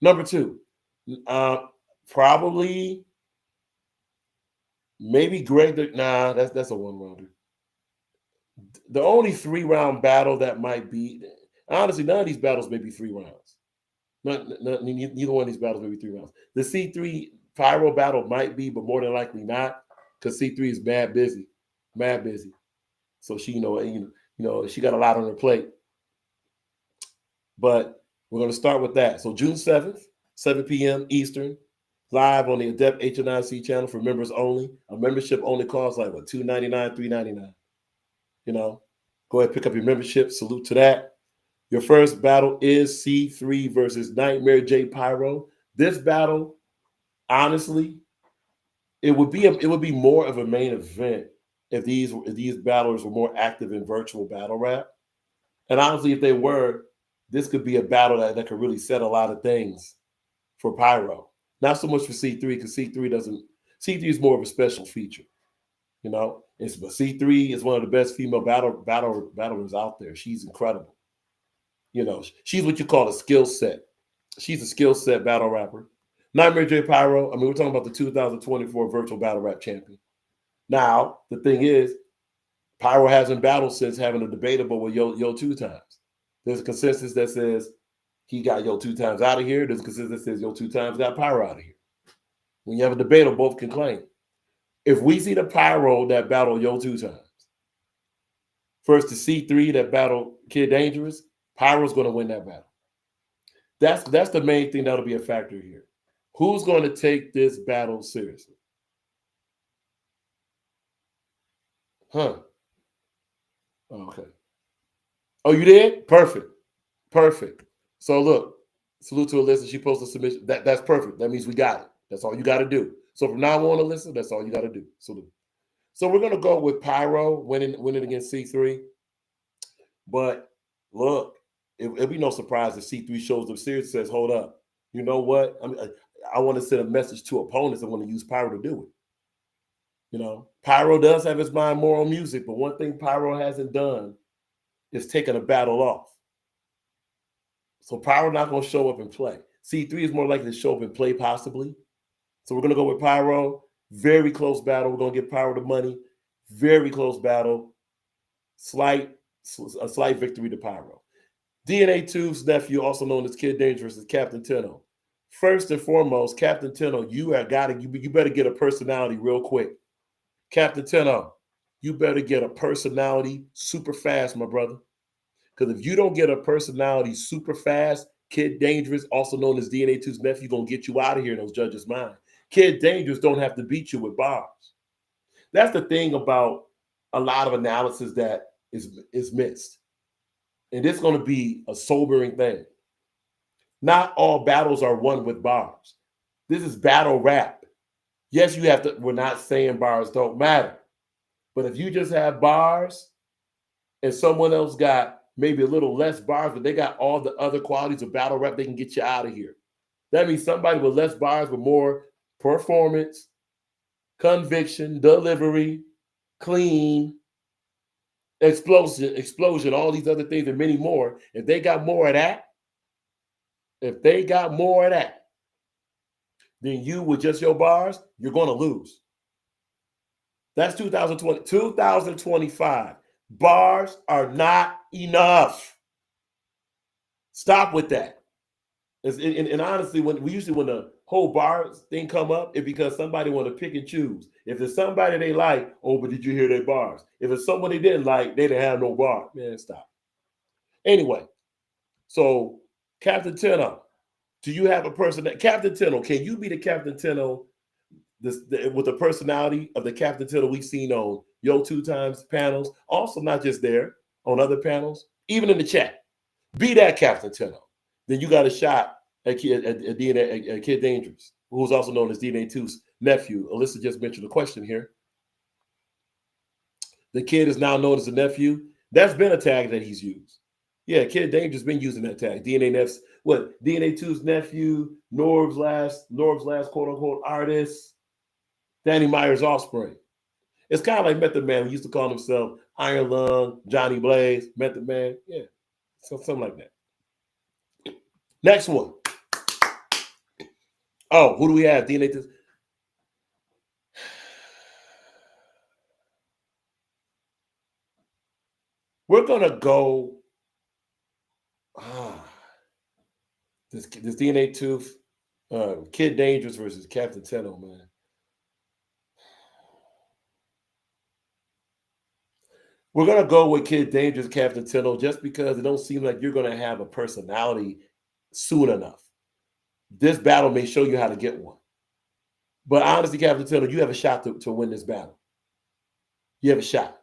Number 2, probably maybe Greg. Nah, that's a 1-rounder. The only 3-round battle that might be, honestly, none of these battles may be 3 rounds. Neither one of these battles may be 3 rounds. The C3 Pyro battle might be, but more than likely not, because C3 is mad busy. So she, she got a lot on her plate. But we're going to start with that. So June 7th, 7 p.m. Eastern, live on the Adept HNIC channel for members only. A membership only costs like what, $2.99, $3.99. Go ahead, pick up your membership. Salute to that. Your first battle is C3 versus Nightmare J Pyro. This battle, honestly, it would be more of a main event if these battlers were more active in virtual battle rap. And honestly, if they were, this could be a battle that could really set a lot of things for Pyro. Not so much for C3, because C3 is more of a special feature. But C3 is one of the best female battlers out there. She's incredible. She's what you call a skill set. She's a skill set battle rapper. Nightmare J Pyro, we're talking about the 2024 virtual battle rap champion. Now, the thing is, Pyro hasn't battled since having a debatable with Yo 2 times. There's a consensus that says he got Yo 2 times out of here. There's a consensus that says Yo 2 times got Pyro out of here. When you have a debatable, both can claim. If we see the Pyro that battled Yo 2 times, first the C3 that battled Kid Dangerous, Pyro's going to win that battle. That's the main thing that'll be a factor here. Who's going to take this battle seriously? Huh. Oh, okay. Oh, you did? Perfect. So look, salute to Alyssa. She posted a submission. That's perfect. That means we got it. That's all you got to do. So from now on, Alyssa, that's all you got to do. Salute. So we're gonna go with Pyro winning against C3. But look, it'll be no surprise if C3 shows up serious and says, "Hold up, you know what? I want to send a message to opponents. I want to use Pyro to do it." Pyro does have his mind more on music, but one thing Pyro hasn't done is taken a battle off. So Pyro not going to show up and play. C3 is more likely to show up and play possibly. So we're going to go with Pyro. Very close battle. We're going to give Pyro the money. Very close battle. A slight victory to Pyro. DNA 2's nephew, also known as Kid Dangerous, is Captain Tenno. First and foremost, Captain Tenno, you better get a personality real quick. Captain Tenno, you better get a personality super fast, my brother. Because if you don't get a personality super fast, Kid Dangerous, also known as DNA 2's nephew, going to get you out of here in those judges' mind. Kid Dangerous don't have to beat you with bars. That's the thing about a lot of analysis that is missed. And it's going to be a sobering thing. Not all battles are won with bars. This is battle rap. Yes, we're not saying bars don't matter. But if you just have bars, and someone else got maybe a little less bars, but they got all the other qualities of battle rap, they can get you out of here. That means somebody with less bars but more performance, conviction, delivery, clean, explosion, all these other things and many more. If they got more of that, then you with just your bars, you're going to lose. That's 2020. 2025. Bars are not enough. Stop with that. And honestly, when the whole bar thing come up, it's because somebody want to pick and choose. If it's somebody they like, oh, but did you hear their bars? If it's someone they didn't like, they didn't have no bar. Man, stop. Anyway, so Captain Tenno, do you have a person that Captain Tenno? Can you be the Captain Tenno with the personality of the Captain Tenno we've seen on Yo 2 Times panels? Also, not just there, on other panels, even in the chat. Be that Captain Tenno. Then you got a shot at Kid Dangerous, who's also known as DNA 2's nephew. Alyssa just mentioned a question here. The kid is now known as the nephew. That's been a tag that he's used. Yeah, Kid Dangerous been using that tag. DNA 2's nephew, Norb's last quote unquote artist, Danny Meyer's offspring. It's kind of like Method Man, who used to call himself Iron Lung, Johnny Blaze, Method Man. Yeah, so something like that. Next one. Oh, who do we have? DNA 2. We're gonna go. This DNA 2, Kid Dangerous versus Captain Tenno, man. We're gonna go with Kid Dangerous, Captain Tenno, just because it don't seem like you're gonna have a personality soon enough. This battle may show you how to get one. But honestly, Captain Tenno, you have a shot to win this battle. You have a shot.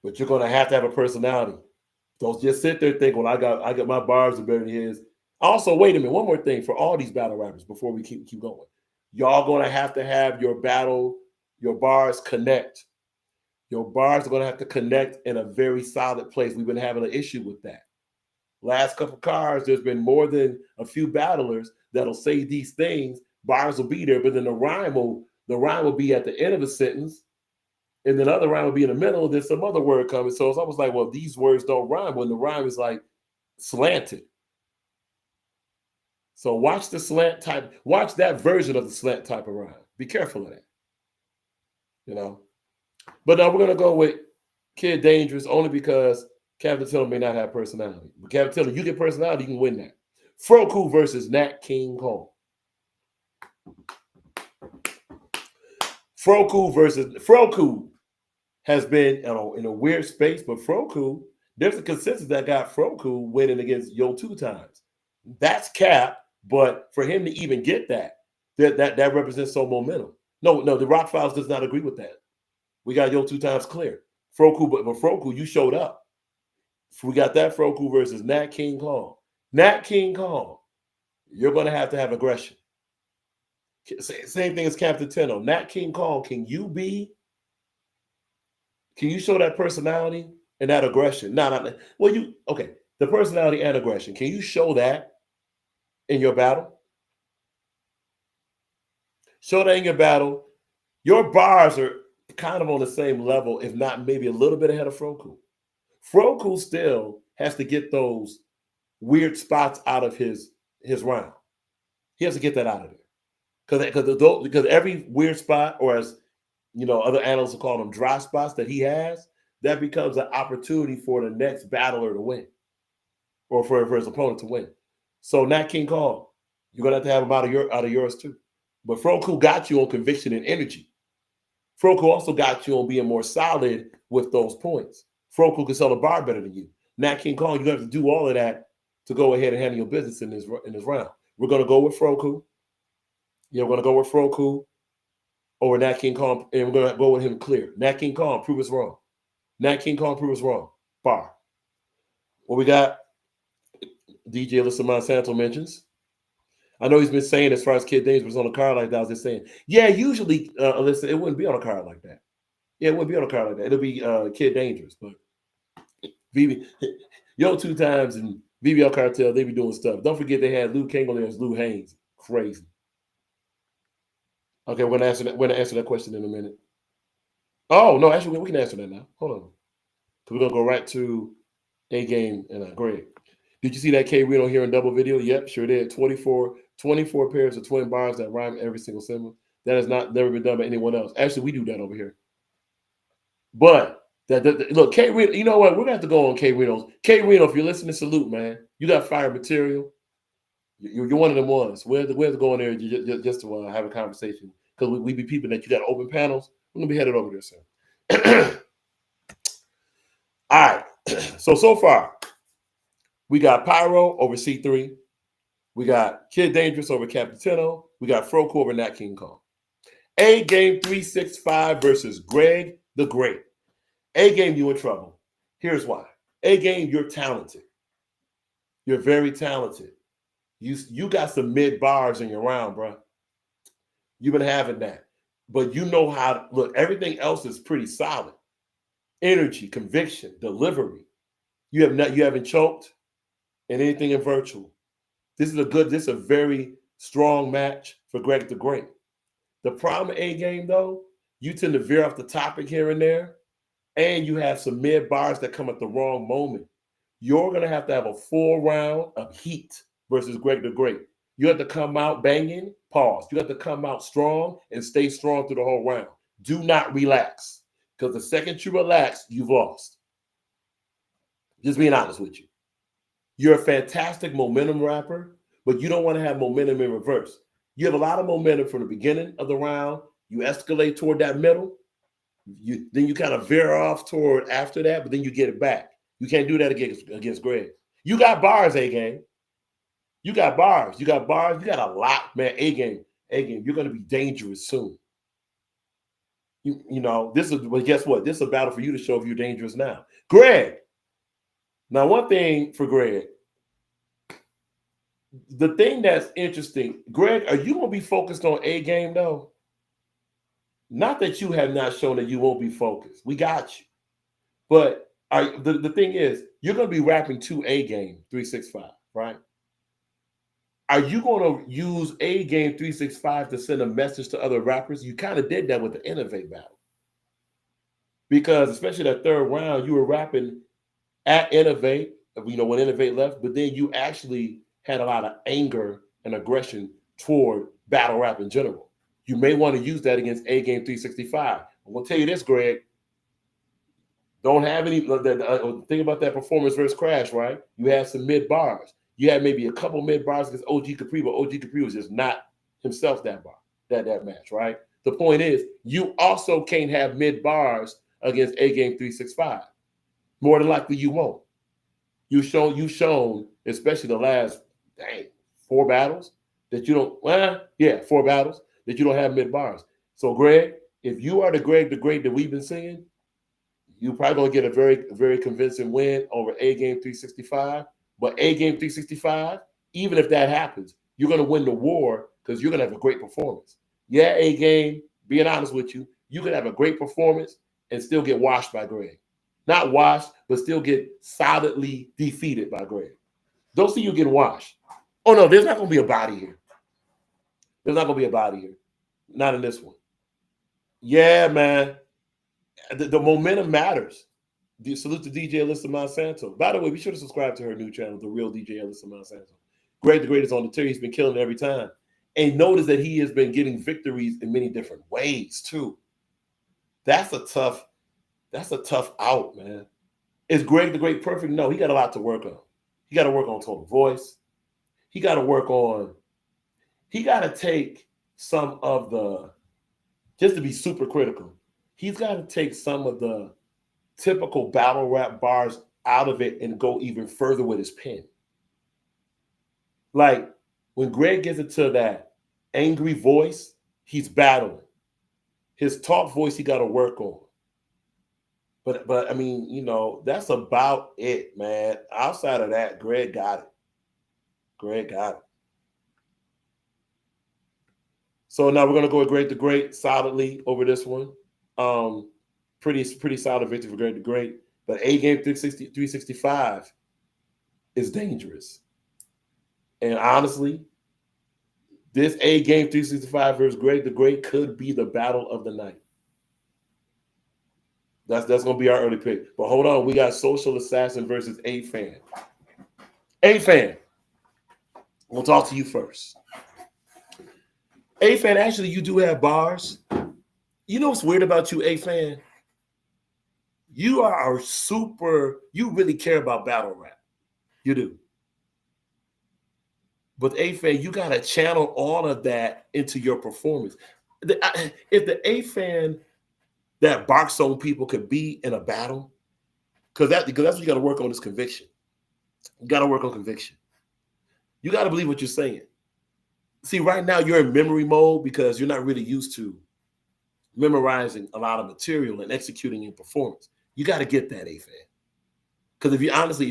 But you're gonna have to have a personality. Don't just sit there thinking, well, I got my bars are better than his. Also, wait a minute, one more thing for all these battle rappers before we keep going. Y'all gonna have to have your bars connect. Your bars are gonna have to connect in a very solid place. We've been having an issue with that. Last couple cards, there's been more than a few battlers that'll say these things. Bars will be there, but then the rhyme will be at the end of a sentence, and then other rhyme will be in the middle. Then some other word coming. So it's almost like, well, these words don't rhyme when the rhyme is like slanted. So watch the slant type. Watch that version of the slant type of rhyme. Be careful of that. You know. But now we're gonna go with Kid Dangerous only because Captain Tenno may not have personality. But Captain Tenno, you get personality, you can win that. Froku versus Nat King Cole. Froku has been in a weird space, but Froku, there's a consensus that got Froku winning against Yo 2 Times. That's cap, but for him to even get that represents some momentum. No, the Rock Files does not agree with that. We got Yo 2 Times clear. Froku, but Froku, you showed up. We got that Froku versus Nat King Kong. Nat King Kong, you're going to have aggression. Same thing as Captain Tenno. Nat King Kong, can you show that personality and that aggression? The personality and aggression. Can you show that in your battle? Show that in your battle. Your bars are kind of on the same level, if not maybe a little bit ahead of Froku. Froku still has to get those weird spots out of his round. He has to get that out of there. Because every weird spot, or as other analysts will call them dry spots that he has, that becomes an opportunity for the next battler to win, or for his opponent to win. So Nat King Kong, you're gonna have him out of yours too. But Froku got you on conviction and energy. Froku also got you on being more solid with those points. Froku can sell a bar better than you. Nat King Kong, you have to do all of that to go ahead and handle your business in this round. We're gonna go with Froku. Yeah, we're gonna go with Froku over Nat King Kong, and we're gonna go with him clear. Nat King Kong, prove us wrong. Nat King Kong, prove us wrong. Bar. What we got? DJ Alyssa Monsanto mentions. I know he's been saying as far as Kid Dangerous was on a card like that, I was just saying, yeah, usually, Alyssa, it wouldn't be on a card like that. Yeah, it wouldn't be on a card like that. It'll be Kid Dangerous, but VB, yo, 2 times and Vbl Cartel, they be doing stuff. Don't forget they had Lou King on there as Lou Haynes. Crazy. Okay, we're gonna answer that question in a minute. Oh no, actually we can answer that now. Hold on. We're gonna go right to A Game and Greg. Did you see that K Reno here in double video? Yep, sure did. 24 pairs of twin bars that rhyme every single symbol. That has never been done by anyone else. Actually, we do that over here. But look, K Reno, you know what? We're gonna have to go on K Reno's. K Reno, if you're listening, salute, man. You got fire material. You're one of them ones. We have to go in there just to have a conversation because we be people that you got open panels. We're gonna be headed over there soon. All right. So far, we got Pyro over C3. We got Kid Dangerous over Capitano. We got Froco over Nat King Kong. A Game 365 versus Greg the Great. A Game, you in trouble. Here's why. A Game, you're talented. You're very talented. You got some mid bars in your round, bro. You've been having that. But you know how to look, everything else is pretty solid. Energy, conviction, delivery. You haven't choked in anything in virtual. This is a very strong match for Greg the Great. The problem A Game, though, you tend to veer off the topic here and there, and you have some mid bars that come at the wrong moment. You're gonna have to have a full round of heat versus Greg the Great. You have to come out banging, pause. You have to come out strong and stay strong through the whole round. Do not relax. Because the second you relax, you've lost. Just being honest with you. You're a fantastic momentum rapper, but you don't want to have momentum in reverse. You have a lot of momentum from the beginning of the round. You escalate toward that middle. Then you kind of veer off toward after that, but then you get it back. You can't do that against Greg. You got bars, A Game. You got bars. You got bars. You got a lot, man. A Game. You're going to be dangerous soon. You know, but guess what? This is a battle for you to show if you're dangerous now. Greg. Now, one thing for Greg, the thing that's interesting, Greg, are you going to be focused on A Game, though? Not that you have not shown that you won't be focused. We got you. But the thing is, you're going to be rapping to A Game 365, right? Are you going to use A Game 365 to send a message to other rappers? You kind of did that with the Innovate battle. Because especially that third round, you were rapping at Innovate, when Innovate left, but then you actually had a lot of anger and aggression toward battle rap in general. You may want to use that against A Game 365. I'm going to tell you this, Greg. Don't have any think about that performance versus Crash, right? You had some mid bars. You had maybe a couple mid bars against OG Capri, but OG Capri was just not himself that match, right? The point is, you also can't have mid bars against A Game 365. More than likely, you won't. You've shown, especially the last 4 battles, that you don't. 4 battles that you don't have mid bars. So, Greg, if you are the Greg the Great that we've been seeing, you're probably going to get a very, very convincing win over A Game 365. But A Game 365, even if that happens, you're going to win the war because you're going to have a great performance. Yeah, A Game, being honest with you, you can have a great performance and still get washed by Greg. Not washed, but still get solidly defeated by Greg. Don't see you getting washed. Oh, no, there's not going to be a body here. There's not going to be a body here. Not in this one. Yeah, man. The momentum matters. Salute to DJ Alyssa Monsanto. By the way, be sure to subscribe to her new channel, The Real DJ Alyssa Monsanto. Greg the Great is on the tier. He's been killing it every time. And notice that he has been getting victories in many different ways, too. That's a tough out, man. Is Greg the Great perfect? No, he got a lot to work on. He got to work on total voice. He got to take some of the, just to be super critical, he's got to take some of the typical battle rap bars out of it and go even further with his pen. Like when Greg gets into that angry voice, he's battling. His talk voice, he got to work on. But I mean, that's about it, man. Outside of that, Greg got it. So now we're gonna go with Greg the Great solidly over this one. Pretty solid victory for Greg the Great. But A game 365 is dangerous. And honestly, this A game 365 versus Greg the Great could be the battle of the night. That's gonna be our early pick. But hold on, we got Social Assassin versus A-Fan. A-Fan, we'll talk to you first. A-Fan, actually, you do have bars. You know what's weird about you, A-Fan? You are you really care about battle rap. You do. But A-Fan, you gotta channel all of that into your performance. If the A-Fan that barks on people could be in a battle, because that's what you got to work on is conviction. You got to work on conviction. You got to believe what you're saying. See, right now you're in memory mode because you're not really used to memorizing a lot of material and executing in performance. You got to get that, A-Fan. Because if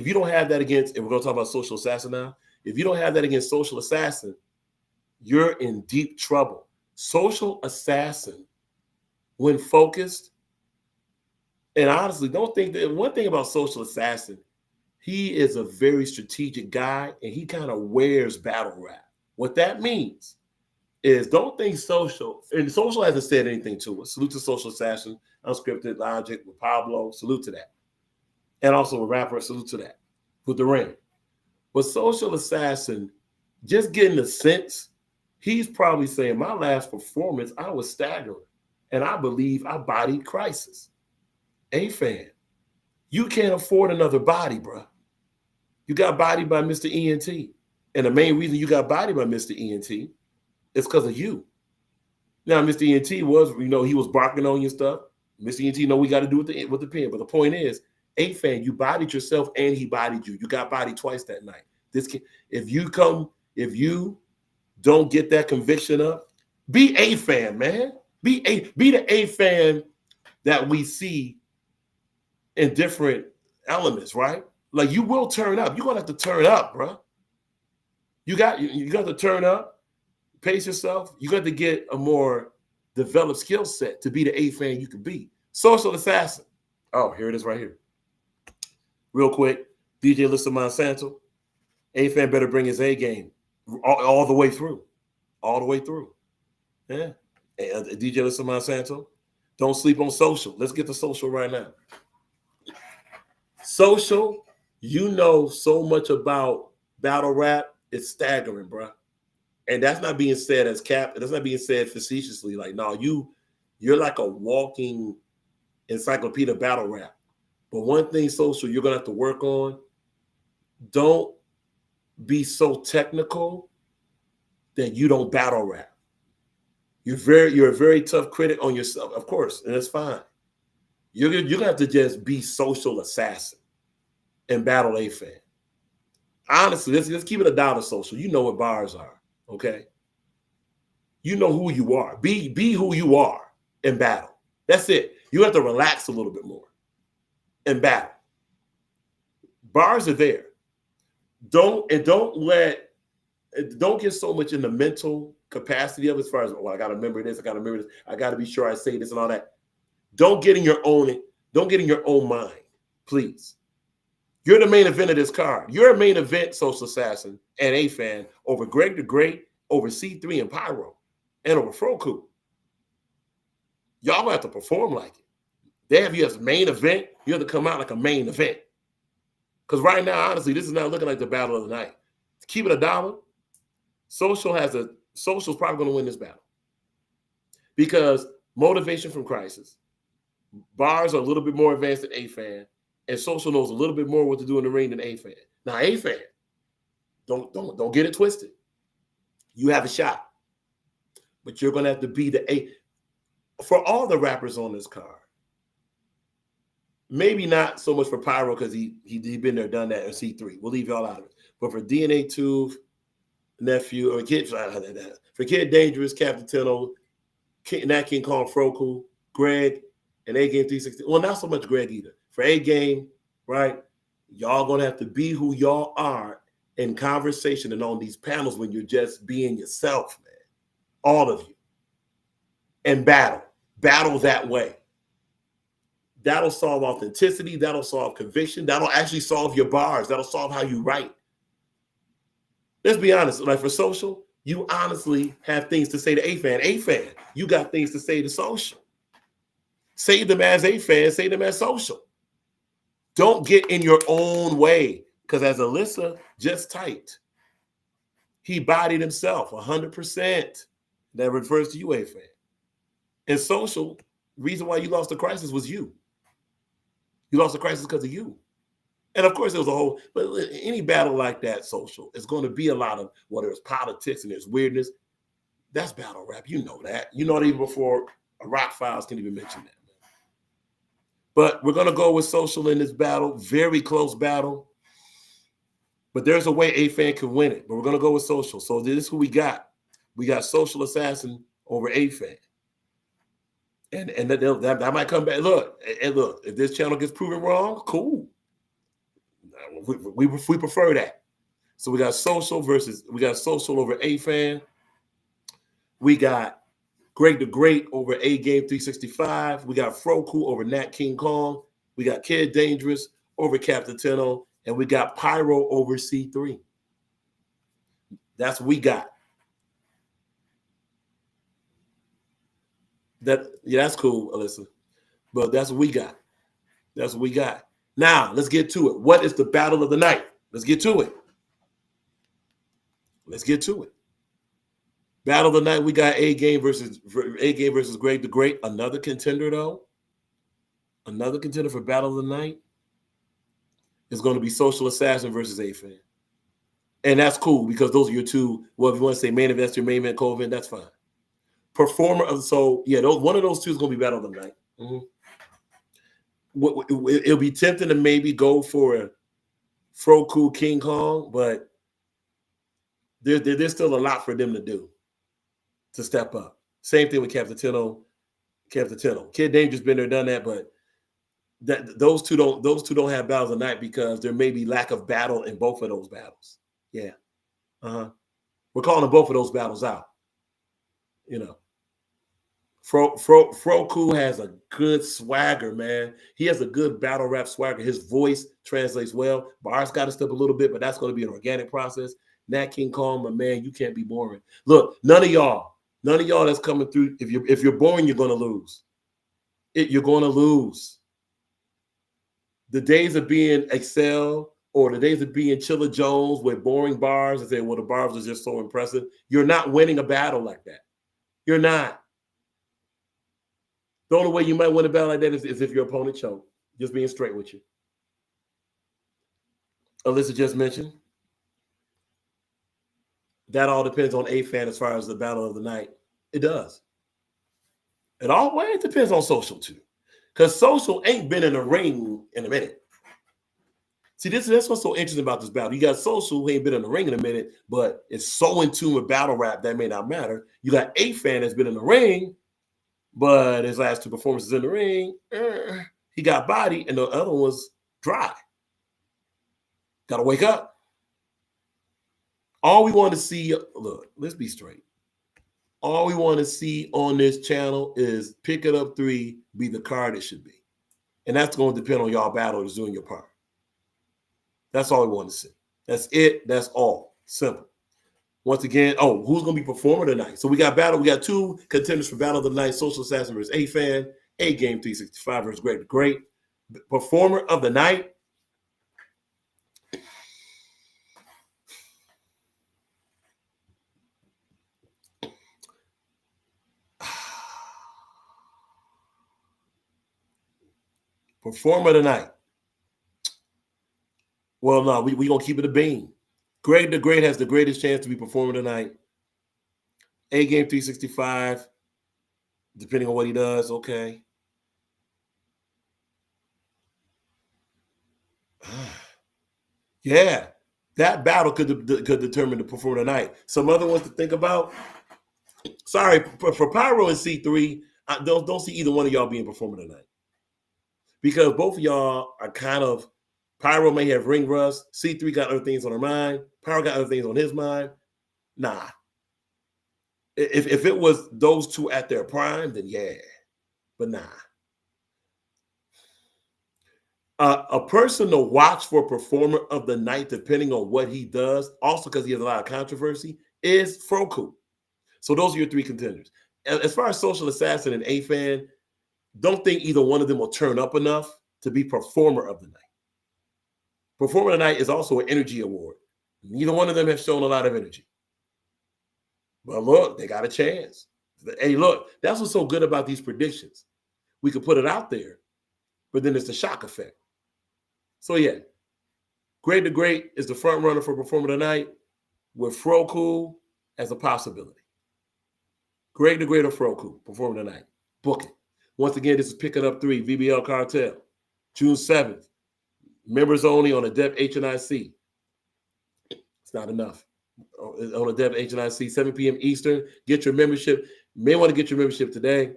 you don't have that against, and we're going to talk about Social Assassin now, if you don't have that against Social Assassin, you're in deep trouble. Social Assassin, when focused, and honestly, don't think that one thing about Social Assassin, he is a very strategic guy and he kind of wears battle rap. What that means is don't think Social, and Social hasn't said anything to us. Salute to Social Assassin, Unscripted Logic with Pablo, salute to that. And also a rapper, salute to that with the ring. But Social Assassin, just getting the sense, he's probably saying my last performance, I was staggering. And I believe I bodied Crisis. A-Fan, you can't afford another body, bro. You got bodied by Mr. ENT. And the main reason you got bodied by Mr. ENT is because of you. Now, Mr. ENT was, he was barking on your stuff. Mr. ENT know we got to do it with the pen. But the point is, A-Fan, you bodied yourself and he bodied you. You got bodied twice that night. If you don't get that conviction up, be A-Fan, man. Be the A-Fan that we see in different elements, right? Like you will turn up. You're gonna have to turn up, bro. You got to turn up, pace yourself. You got to get a more developed skill set to be the A-Fan you can be. Social Assassin. Oh, here it is right here. Real quick, DJ Lissa Monsanto. A-Fan better bring his A game all the way through. All the way through. Yeah. DJ Lissa Monsanto. Don't sleep on Social. Let's get to Social right now. Social, you know so much about battle rap, it's staggering, bro. And that's not being said as cap. That's not being said facetiously. Like, no, you're like a walking encyclopedia of battle rap. But one thing, Social, you're gonna have to work on. Don't be so technical that you don't battle rap. You're a very tough critic on yourself, of course, and that's fine. You're gonna have to just be Social Assassin and battle A-Fan. Honestly, let's keep it $1 Social. You know what bars are, okay? You know who you are. Be who you are in battle. That's it. You have to relax a little bit more in battle. Bars are there. Don't get so much in the mental capacity of as far as, I gotta remember this, I gotta be sure I say this and all that. Don't get in your own mind, please. You're the main event of this card. You're a main event, Social Assassin and A-Fan, over Greg the Great, over C3 and Pyro, and over Froku. Y'all gonna have to perform like it. They have you as main event. You have to come out like a main event. Because right now, honestly, this is not looking like the battle of the night. Keep it $1. Social's probably going to win this battle. Because motivation from Crisis, bars are a little bit more advanced than A-Fan, and Social knows a little bit more what to do in the ring than A-Fan. Now, A-Fan, don't get it twisted. You have a shot. But you're going to have to be the A. For all the rappers on this card, maybe not so much for Pyro because he been there, done that, and C3. We'll leave y'all out of it. But for DNA Tooth, Nephew, or Kid, for Kid Dangerous, Captain Tenno, Nat King Kong, Froku, Greg, and A Game 360. Well, not so much Greg either. For A Game, right? Y'all gonna have to be who y'all are in conversation and on these panels when you're just being yourself, man. All of you. And battle that way. That'll solve authenticity. That'll solve conviction. That'll actually solve your bars. That'll solve how you write. Let's be honest. Like for social, you honestly have things to say to A-Fan. A-Fan, you got things to say to social. Say them as A-Fan. Say them as social. Don't get in your own way. Because as Alyssa just typed, he bodied himself 100%. That refers to you, A-Fan. And social, reason why you lost the crisis was you. You lost the crisis because of you. And of course, there was a whole, but any battle like that, social, is going to be a lot of, well, there's politics and there's weirdness. That's battle rap. You know that. You know it even before Rock Files can even mention that. But we're going to go with social in this battle. Very close battle. But there's a way A-Fan can win it. But we're going to go with social. So this is who we got. We got Social Assassin over A-Fan. And that might come back. Look, if this channel gets proven wrong, cool. We prefer that. So we got social over A-Fan. We got Greg the Great over A Game 365. We got Froku over Nat King Kong. We got Kid Dangerous over Captain Tenno. And we got Pyro over C3. That's what we got. That's cool, Alyssa. But that's what we got. That's what we got. Now, let's get to it. What is the battle of the night? Let's get to it. Let's get to it. Battle of the night, we got A Game versus Greg the Great. Another contender, though. Another contender for battle of the night is going to be Social Assassin versus A-Fan. And that's cool because those are your two, well, if you want to say main event, your main event, co-event, that's fine. Performer of, so yeah, one of those two is going to be battle of the night. Mm-hmm. It'll be tempting to maybe go for a Froku King Kong, but there's still a lot for them to do to step up. Same thing with Captain Tenno. Kid Dangerous been there, done that, but those two don't have battles of the night because there may be lack of battle in both of those battles. Yeah. We're calling both of those battles out. You know. Froku has a good swagger, man. He has a good battle rap swagger. His voice translates well. Bars got to step a little bit, but that's going to be an organic process. Nat King Kong, my man, you can't be boring. Look, none of y'all that's coming through, if you're boring, you're going to lose. You're going to lose. The days of being Excel or the days of being Chilla Jones with boring bars and saying, well, the bars are just so impressive. You're not winning a battle like that. You're not. The only way you might win a battle like that is if your opponent choked. Just being straight with you. Alyssa just mentioned. That all depends on A-Fan as far as the battle of the night. It does. It depends on social too. Because social ain't been in the ring in a minute. See, that's what's so interesting about this battle. You got social who ain't been in the ring in a minute, but it's so in tune with battle rap that may not matter. You got A-Fan that's been in the ring, but his last two performances in the ring, he got body, and the other one was dry. Got to wake up. All we want to see, look, let's be straight. All we want to see on this channel is Pick It Up 3 be the card it should be. And that's going to depend on y'all battlers doing your part. That's all we want to see. That's it. That's all. Simple. Once again, who's going to be performing tonight? So we got two contenders for battle of the night, Social Assassin versus A-Fan, A Game 365 versus Greg the Great. Performer of the night. Performer of the night. Well, no, we going to keep it a beam. Greg the Great has the greatest chance to be performer tonight. A Game 365, depending on what he does, okay. Yeah, that battle could determine the performer tonight. Some other ones to think about. Sorry, for Pyro and C3, I don't see either one of y'all being performer tonight. Because both of y'all are kind of, Pyro may have ring rust. C3 got other things on her mind. Pyro got other things on his mind. Nah. If it was those two at their prime, then yeah. But nah. A person to watch for performer of the night, depending on what he does, also because he has a lot of controversy, is Froku. So those are your three contenders. As far as Social Assassin and A-Fan, don't think either one of them will turn up enough to be performer of the night. Performer of the night is also an energy award. Neither one of them have shown a lot of energy. But look, they got a chance. Hey, look, that's what's so good about these predictions. We could put it out there, but then it's the shock effect. So yeah, Grade the Great is the front runner for performer of the night with Froku as a possibility. Grade the Great or Froku, performer of the night. Book it. Once again, this is Picking Up 3, Vbl Cartel, June 7th. Members only on Adept HNIC. It's not enough. On Adept HNIC, 7 p.m. Eastern. Get your membership. May want to get your membership today.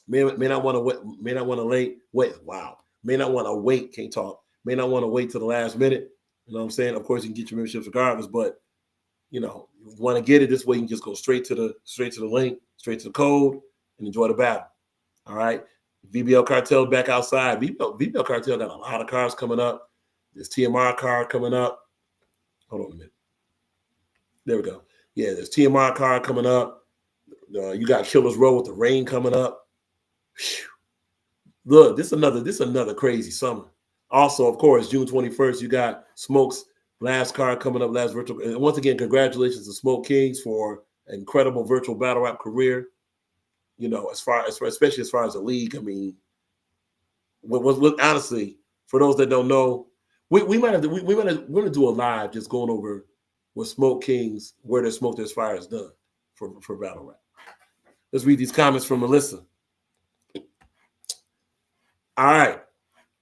May not want to wait. May not want to wait. Wow. May not want to wait. Can't talk. May not want to wait till the last minute. You know what I'm saying? Of course, you can get your memberships regardless, but you know, you want to get it this way, you can just go straight to the link, straight to the code, and enjoy the battle. All right. VBL Cartel back outside. VBL Cartel got a lot of cards coming up. There's TMR card coming up. Hold on a minute. There we go. Yeah, there's TMR card coming up. You got Killer's Row with the rain coming up. Whew. Look, this is another crazy summer. Also, of course, June 21st, you got Smoke's last card coming up, last virtual. And once again, congratulations to Smoke Kings for an incredible virtual battle rap career. You know, especially as far as the league. I mean, honestly, for those that don't know, we're gonna do a live just going over what Smoke Kings, where their Smoke There's Fire is done for battle rap. Let's read these comments from Alyssa. All right.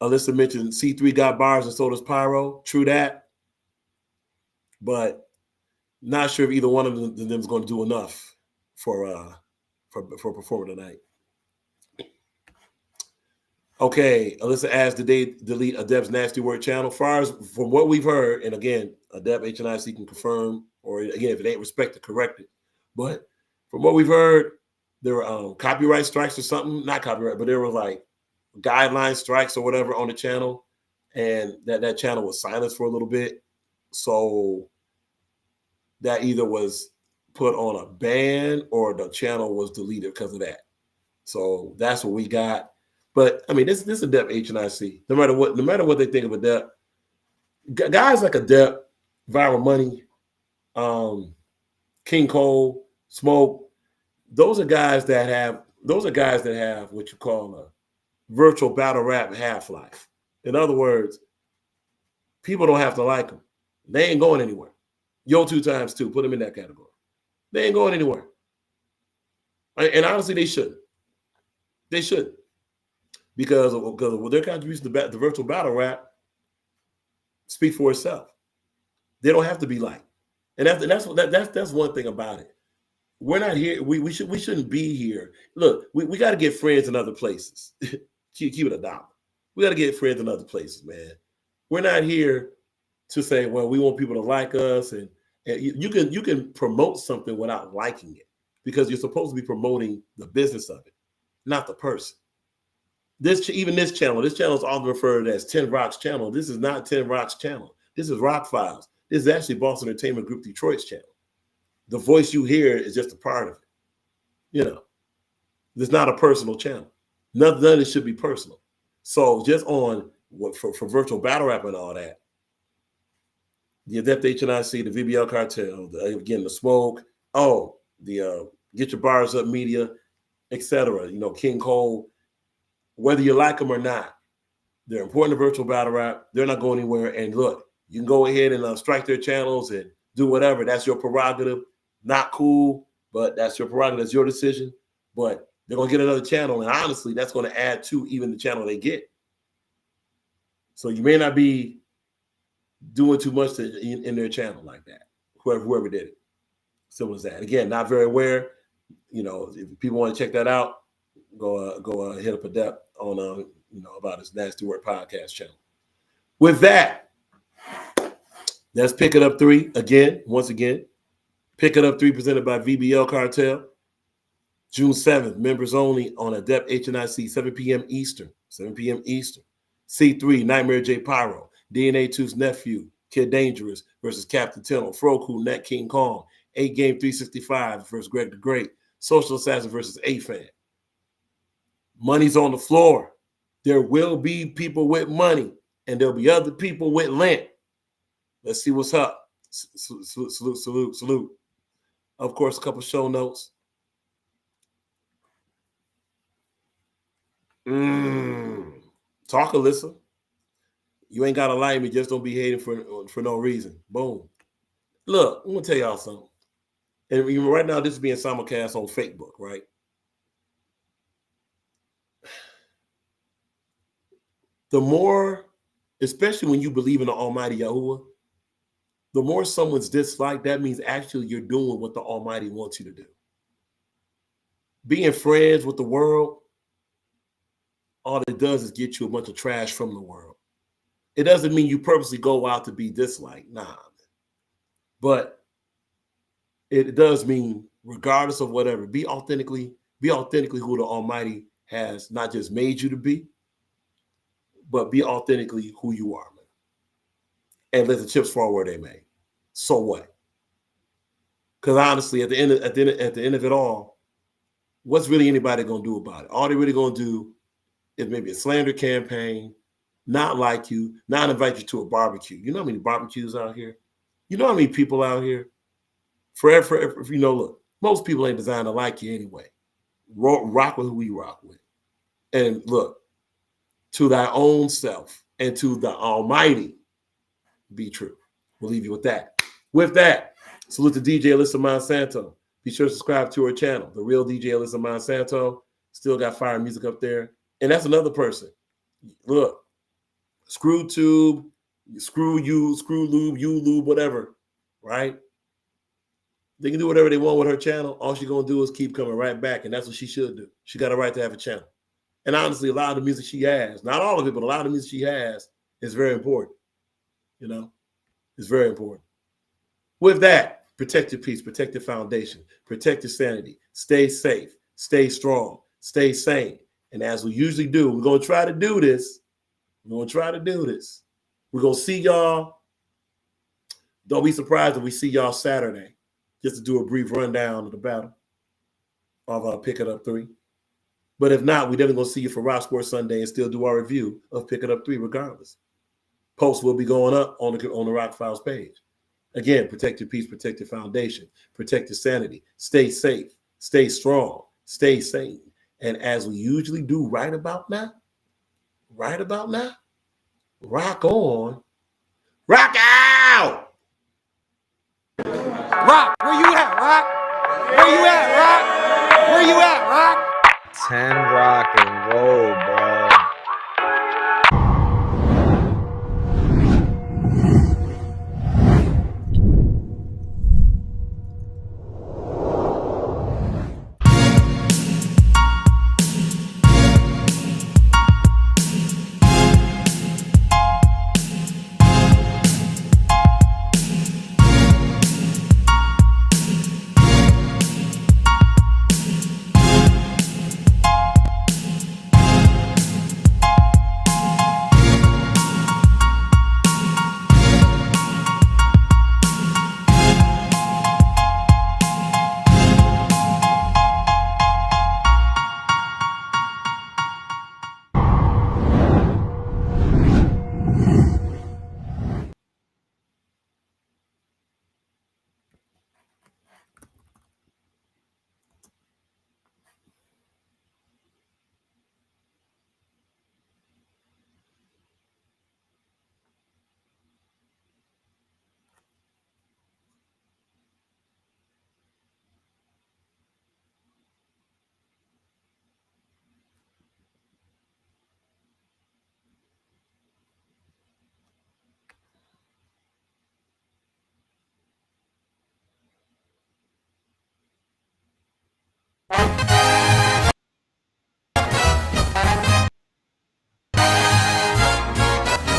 Alyssa mentioned C3 got bars and so does Pyro. True that. But not sure if either one of them is going to do enough for performer tonight. Okay, Alyssa asked, did they delete Adept's Nasty Word channel? From what we've heard, and again, Adept HNIC can confirm, or again, if it ain't respected, correct it. But from what we've heard, there were copyright strikes or something. Not copyright, but there were like guideline strikes or whatever on the channel, and that channel was silenced for a little bit. So that either was put on a ban or the channel was deleted because of that. So that's what we got. But I mean, this is Adept HNIC. No matter what they think of Adept, guys like Adept, Viral Money, King Cole, Smoke, those are guys that have what you call a virtual battle rap half-life. In other words, people don't have to like them. They ain't going anywhere. Yo 2x2, put them in that category. They ain't going anywhere. And honestly, they shouldn't. They shouldn't. Because of their contribution to the virtual battle rap speak for itself. They don't have to be liked. And that's one thing about it. We're not here. We shouldn't be here. Look, we got to get friends in other places. Keep it $1. We got to get friends in other places, man. We're not here to say, well, we want people to like us, and you can promote something without liking it because you're supposed to be promoting the business of it, not the person. This channel is often referred to as 10 Rock's channel. This is not 10 Rock's channel. This is Rock Files. This is actually Boston Entertainment Group Detroit's channel. The voice you hear is just a part of it. You know, it's not a personal channel. None of it should be personal. So just on for virtual battle rap and all that, the Adept HNIC, the VBL Cartel, the Smoke, the Get Your Bars Up Media, etc. You know, King Cole. Whether you like them or not, they're important to virtual battle rap. They're not going anywhere. And look, you can go ahead and strike their channels and do whatever. That's your prerogative. Not cool, but that's your prerogative. That's your decision. But they're going to get another channel. And honestly, that's going to add to even the channel they get. So you may not be doing too much in their channel like that. Whoever did it. Simple as that. Again, not very aware. You know, if people want to check that out, go hit up Adept on about his Nasty Word podcast channel. With that, let's Pick It Up 3 once again. Pick It Up 3 presented by VBL Cartel. June 7th, members only on Adept HNIC, 7 p.m. Eastern. 7 p.m. Eastern. C3, Nightmare J. Pyro, DNA 2's nephew, Kid Dangerous versus Captain Tino, Froku, Nat King Kong, 8 Game 365 versus Greg the Great, Social Assassin versus A-Fan. Money's on the floor. There will be people with money, and there'll be other people with lint. Let's see what's up. Salute. Of course, a couple show notes. Talk, Alyssa. You ain't got to like me. Just don't be hating for no reason. Boom. Look, I'm going to tell y'all something. And right now, this is being simulcast on Facebook, right? The more, especially when you believe in the Almighty Yahuwah, the more someone's disliked, that means actually you're doing what the Almighty wants you to do. Being friends with the world, all it does is get you a bunch of trash from the world. It doesn't mean you purposely go out to be disliked. Nah. But it does mean, regardless of whatever, be authentically who the Almighty has not just made you to be, but be authentically who you are, man. And let the chips fall where they may. So what? Because honestly, at the end of it all, what's really anybody gonna do about it? All they're really gonna do is maybe a slander campaign, not like you, not invite you to a barbecue. You know how many barbecues out here? You know how many people out here? Forever, you know, look, most people ain't designed to like you anyway. Rock with who you rock with. And look, to thy own self and to the Almighty be true. We'll leave you with that. With that, salute to DJ Alyssa Monsanto. Be sure to subscribe to her channel, The Real DJ Alyssa Monsanto. Still got fire music up there. And that's another person. Look, Screw Tube, Screw You, Screw Lube, You Lube, whatever, right? They can do whatever they want with her channel. All she's going to do is keep coming right back, and that's what she should do. She got a right to have a channel. And honestly, a lot of the music she has, not all of it, but a lot of the music she has is very important. You know, it's very important. With that, protect your peace, protect your foundation, protect your sanity, stay safe, stay strong, stay sane. And as we usually do, we're going to try to do this. We're going to see y'all. Don't be surprised if we see y'all Saturday, just to do a brief rundown of the battle of Pick It Up 3. But if not, we're definitely going to see you for Rock Sports Sunday and still do our review of Pick It Up 3 regardless. Posts will be going up on the Rock Files page. Again, protect your peace, protect your foundation, protect your sanity, stay safe, stay strong, stay sane. And as we usually do right about now, rock on, rock out. Rock, where you at, Rock? Where you at, Rock? Where you at, Rock? 10 rock and roll, bro.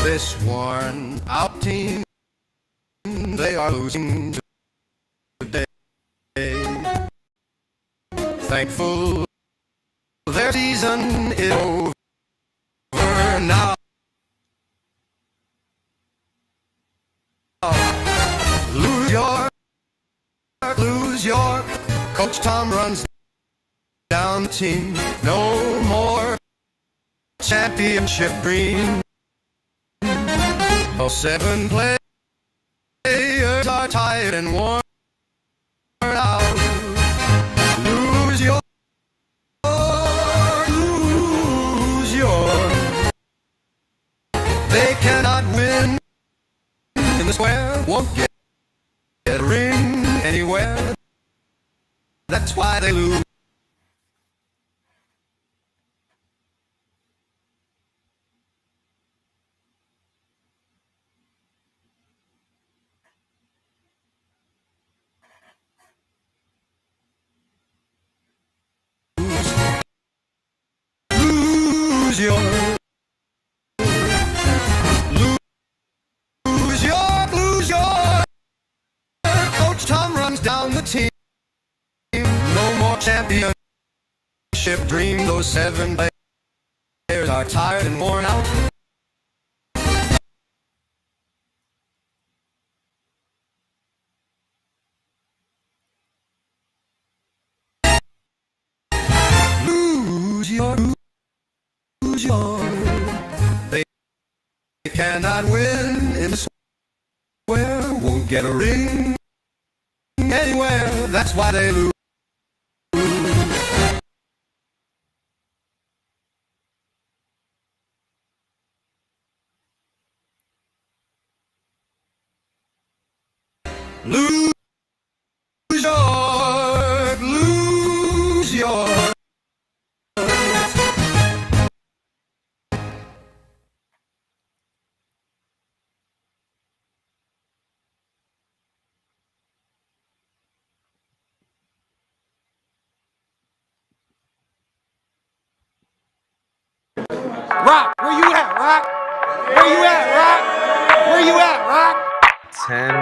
This worn out team, they are losing today. Thankful their season is over now. Coach Tom runs down the team. No more championship dream. Oh, 7 players are tired and worn out. Lose your. They cannot win in the square. Won't get a ring anywhere. That's why they lose. Lose your. Lose your. Coach Tom runs down the team. No more championship dream. Those 7 players are tired and worn out. Lose your. They cannot win in the square. Won't get a ring anywhere. That's why they lose. Lose your. Lose your. Rock, where you at, Rock? Where you at, Rock? Where you at, Rock? 10